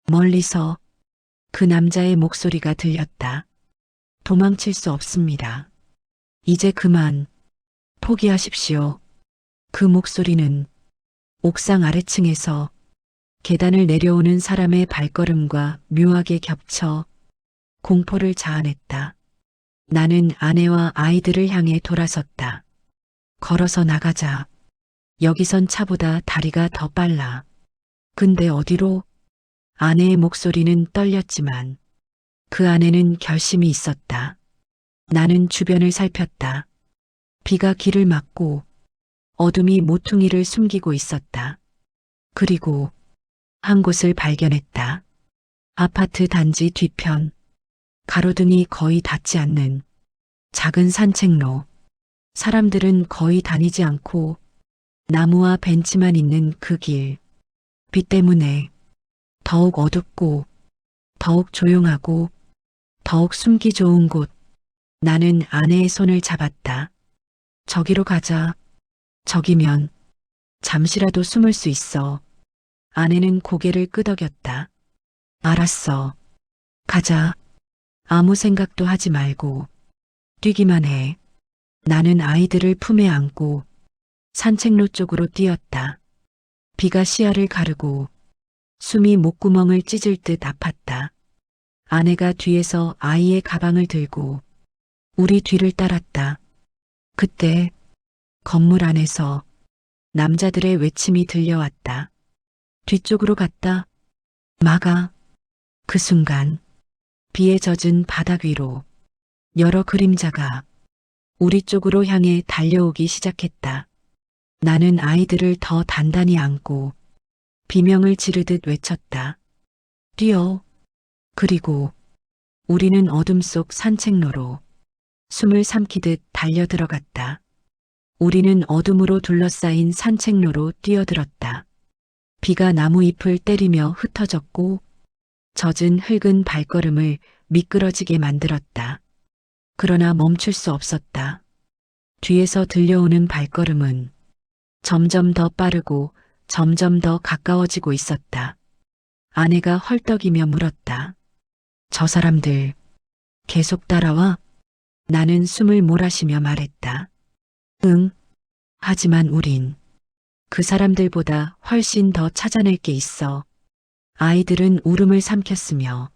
멀리서 그 남자의 목소리가 들렸다. 도망칠 수 없습니다. 이제 그만 포기하십시오. 그 목소리는 옥상 아래층에서 계단을 내려오는 사람의 발걸음과 묘하게 겹쳐 공포를 자아냈다. 나는 아내와 아이들을 향해 돌아섰다. 걸어서 나가자. 여기선 차보다 다리가 더 빨라. 근데 어디로? 아내의 목소리는 떨렸지만 그 안에는 결심이 있었다. 나는 주변을 살폈다. 비가 길을 막고 어둠이 모퉁이를 숨기고 있었다. 그리고 한 곳을 발견했다. 아파트 단지 뒤편, 가로등이 거의 닿지 않는 작은 산책로. 사람들은 거의 다니지 않고 나무와 벤치만 있는 그 길. 비 때문에 더욱 어둡고 더욱 조용하고 더욱 숨기 좋은 곳. 나는 아내의 손을 잡았다. 저기로 가자. 저기면 잠시라도 숨을 수 있어. 아내는 고개를 끄덕였다. 알았어. 가자. 아무 생각도 하지 말고 뛰기만 해. 나는 아이들을 품에 안고 산책로 쪽으로 뛰었다. 비가 시야를 가르고 숨이 목구멍을 찢을 듯 아팠다. 아내가 뒤에서 아이의 가방을 들고 우리 뒤를 따랐다. 그때 건물 안에서 남자들의 외침이 들려왔다. 뒤쪽으로 갔다. 막아. 그 순간 비에 젖은 바닥 위로 여러 그림자가 우리 쪽으로 향해 달려오기 시작했다. 나는 아이들을 더 단단히 안고 비명을 지르듯 외쳤다. 뛰어. 그리고 우리는 어둠 속 산책로로 숨을 삼키듯 달려 들어갔다. 우리는 어둠으로 둘러싸인 산책로로 뛰어들었다. 비가 나무 잎을 때리며 흩어졌고 젖은 흙은 발걸음을 미끄러지게 만들었다. 그러나 멈출 수 없었다. 뒤에서 들려오는 발걸음은 점점 더 빠르고 점점 더 가까워지고 있었다. 아내가 헐떡이며 물었다. 저 사람들 계속 따라와? 나는 숨을 몰아쉬며 말했다. 응. 하지만 우린 그 사람들보다 훨씬 더 찾아낼 게 있어. 아이들은 울음을 삼켰으며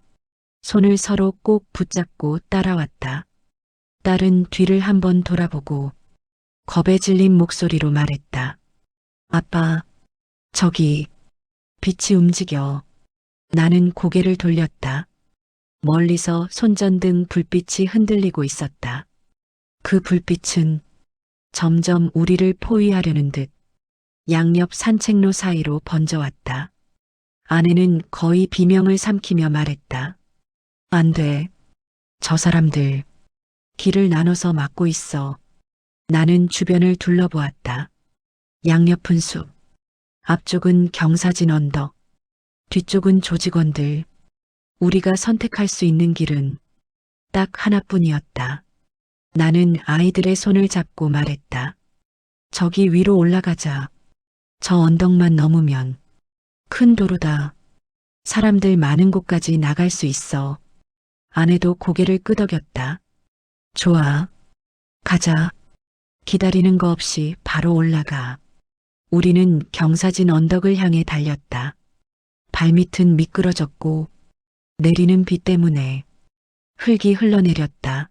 손을 서로 꼭 붙잡고 따라왔다. 딸은 뒤를 한번 돌아보고 겁에 질린 목소리로 말했다. 아빠, 저기 빛이 움직여. 나는 고개를 돌렸다. 멀리서 손전등 불빛이 흔들리고 있었다. 그 불빛은 점점 우리를 포위하려는 듯 양옆 산책로 사이로 번져왔다. 아내는 거의 비명을 삼키며 말했다. 안 돼. 저 사람들 길을 나눠서 막고 있어. 나는 주변을 둘러보았다. 양옆은 숲, 앞쪽은 경사진 언덕, 뒤쪽은 조직원들. 우리가 선택할 수 있는 길은 딱 하나뿐이었다. 나는 아이들의 손을 잡고 말했다. 저기 위로 올라가자. 저 언덕만 넘으면 큰 도로다. 사람들 많은 곳까지 나갈 수 있어. 아내도 고개를 끄덕였다. 좋아. 가자. 기다리는 거 없이 바로 올라가. 우리는 경사진 언덕을 향해 달렸다. 발밑은 미끄러졌고 내리는 비 때문에 흙이 흘러내렸다.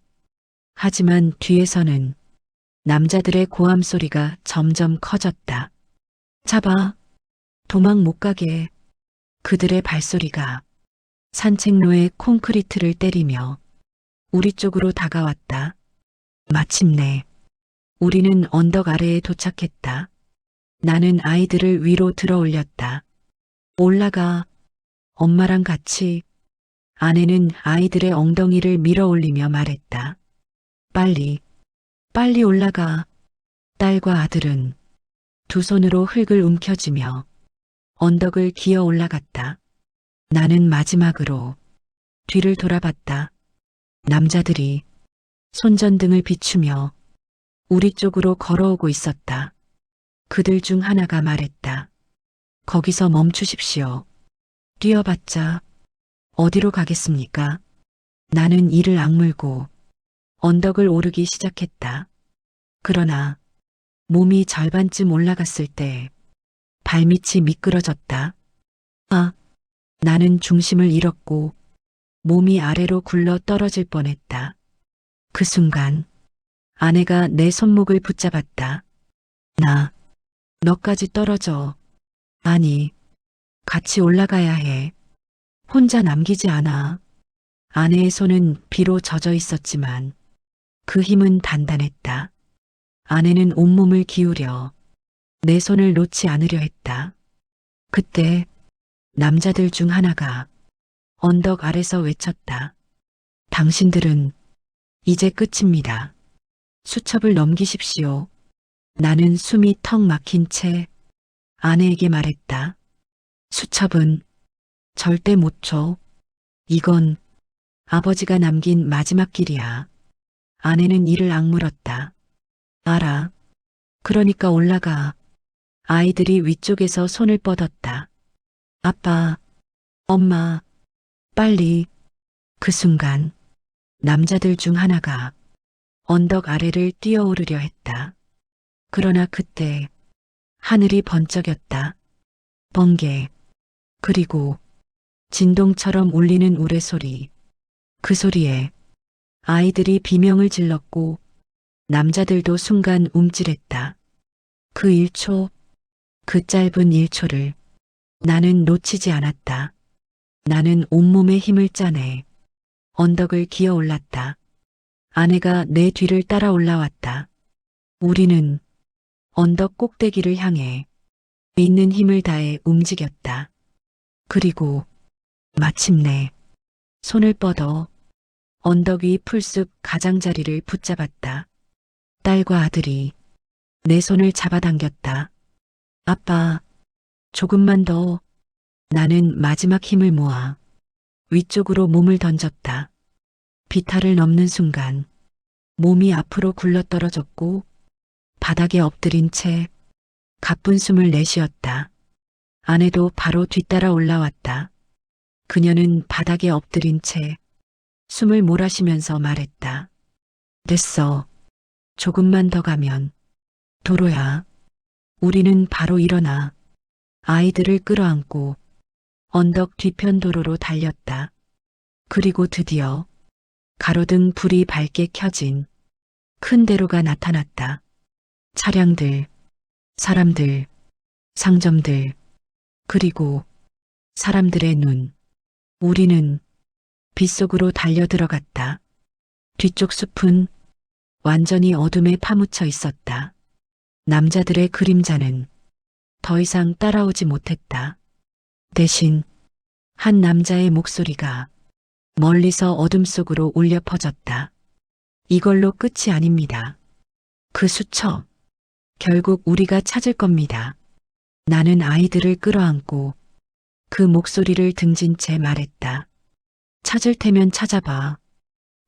하지만 뒤에서는 남자들의 고함 소리가 점점 커졌다. 잡아. 도망 못 가게. 그들의 발소리가 산책로의 콘크리트를 때리며 우리 쪽으로 다가왔다. 마침내 우리는 언덕 아래에 도착했다. 나는 아이들을 위로 들어 올렸다. 올라가. 엄마랑 같이. 아내는 아이들의 엉덩이를 밀어 올리며 말했다. 빨리, 빨리 올라가. 딸과 아들은 두 손으로 흙을 움켜쥐며 언덕을 기어 올라갔다. 나는 마지막으로 뒤를 돌아봤다. 남자들이 손전등을 비추며 우리 쪽으로 걸어오고 있었다. 그들 중 하나가 말했다. 거기서 멈추십시오. 뛰어봤자 어디로 가겠습니까? 나는 이를 악물고 언덕을 오르기 시작했다. 그러나 몸이 절반쯤 올라갔을 때 발밑이 미끄러졌다. 아, 나는 중심을 잃었고 몸이 아래로 굴러 떨어질 뻔했다. 그 순간 아내가 내 손목을 붙잡았다. 너까지 떨어져. 아니, 같이 올라가야 해. 혼자 남기지 않아. 아내의 손은 비로 젖어 있었지만 그 힘은 단단했다. 아내는 온몸을 기울여 내 손을 놓지 않으려 했다. 그때 남자들 중 하나가 언덕 아래서 외쳤다. 당신들은 이제 끝입니다. 수첩을 넘기십시오. 나는 숨이 턱 막힌 채 아내에게 말했다. 수첩은 절대 못 줘. 이건 아버지가 남긴 마지막 길이야. 아내는 이를 악물었다. 알아. 그러니까 올라가. 아이들이 위쪽에서 손을 뻗었다. 아빠, 엄마, 빨리. 그 순간 남자들 중 하나가 언덕 아래를 뛰어오르려 했다. 그러나 그때 하늘이 번쩍였다. 번개. 그리고 진동처럼 울리는 우레소리. 그 소리에 아이들이 비명을 질렀고 남자들도 순간 움찔했다. 그 1초, 그 짧은 1초를 나는 놓치지 않았다. 나는 온몸에 힘을 짜내 언덕을 기어 올랐다. 아내가 내 뒤를 따라 올라왔다. 우리는 언덕 꼭대기를 향해 있는 힘을 다해 움직였다. 그리고 마침내 손을 뻗어 언덕 위 풀숲 가장자리를 붙잡았다. 딸과 아들이 내 손을 잡아당겼다. 아빠, 조금만 더. 나는 마지막 힘을 모아 위쪽으로 몸을 던졌다. 비탈을 넘는 순간 몸이 앞으로 굴러떨어졌고 바닥에 엎드린 채 가쁜 숨을 내쉬었다. 아내도 바로 뒤따라 올라왔다. 그녀는 바닥에 엎드린 채 숨을 몰아쉬면서 말했다. 됐어. 조금만 더 가면 도로야. 우리는 바로 일어나 아이들을 끌어안고 언덕 뒤편 도로로 달렸다. 그리고 드디어 가로등 불이 밝게 켜진 큰 대로가 나타났다. 차량들, 사람들, 상점들, 그리고 사람들의 눈. 우리는 빗속으로 달려 들어갔다. 뒤쪽 숲은 완전히 어둠에 파묻혀 있었다. 남자들의 그림자는 더 이상 따라오지 못했다. 대신 한 남자의 목소리가 멀리서 어둠 속으로 울려 퍼졌다. 이걸로 끝이 아닙니다. 그 수첩, 결국 우리가 찾을 겁니다. 나는 아이들을 끌어안고 그 목소리를 등진 채 말했다. 찾을 테면 찾아봐.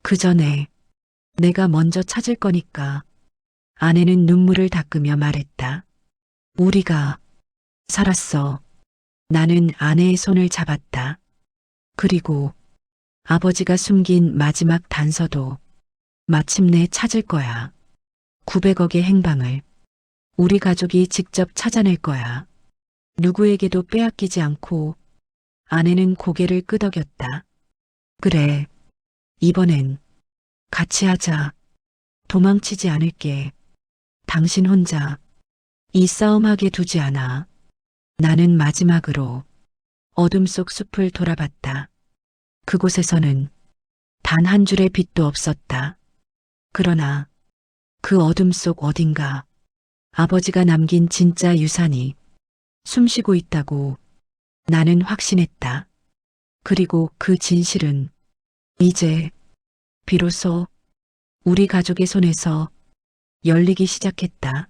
그 전에 내가 먼저 찾을 거니까. 아내는 눈물을 닦으며 말했다. 우리가 살았어. 나는 아내의 손을 잡았다. 그리고 아버지가 숨긴 마지막 단서도 마침내 찾을 거야. 900억의 행방을 우리 가족이 직접 찾아낼 거야. 누구에게도 빼앗기지 않고. 아내는 고개를 끄덕였다. 그래, 이번엔 같이 하자. 도망치지 않을게. 당신 혼자 이 싸움 하게 두지 않아. 나는 마지막으로 어둠 속 숲을 돌아봤다. 그곳에서는 단 한 줄의 빛도 없었다. 그러나 그 어둠 속 어딘가 아버지가 남긴 진짜 유산이 숨쉬고 있다고 나는 확신했다. 그리고 그 진실은 이제 비로소 우리 가족의 손에서 열리기 시작했다.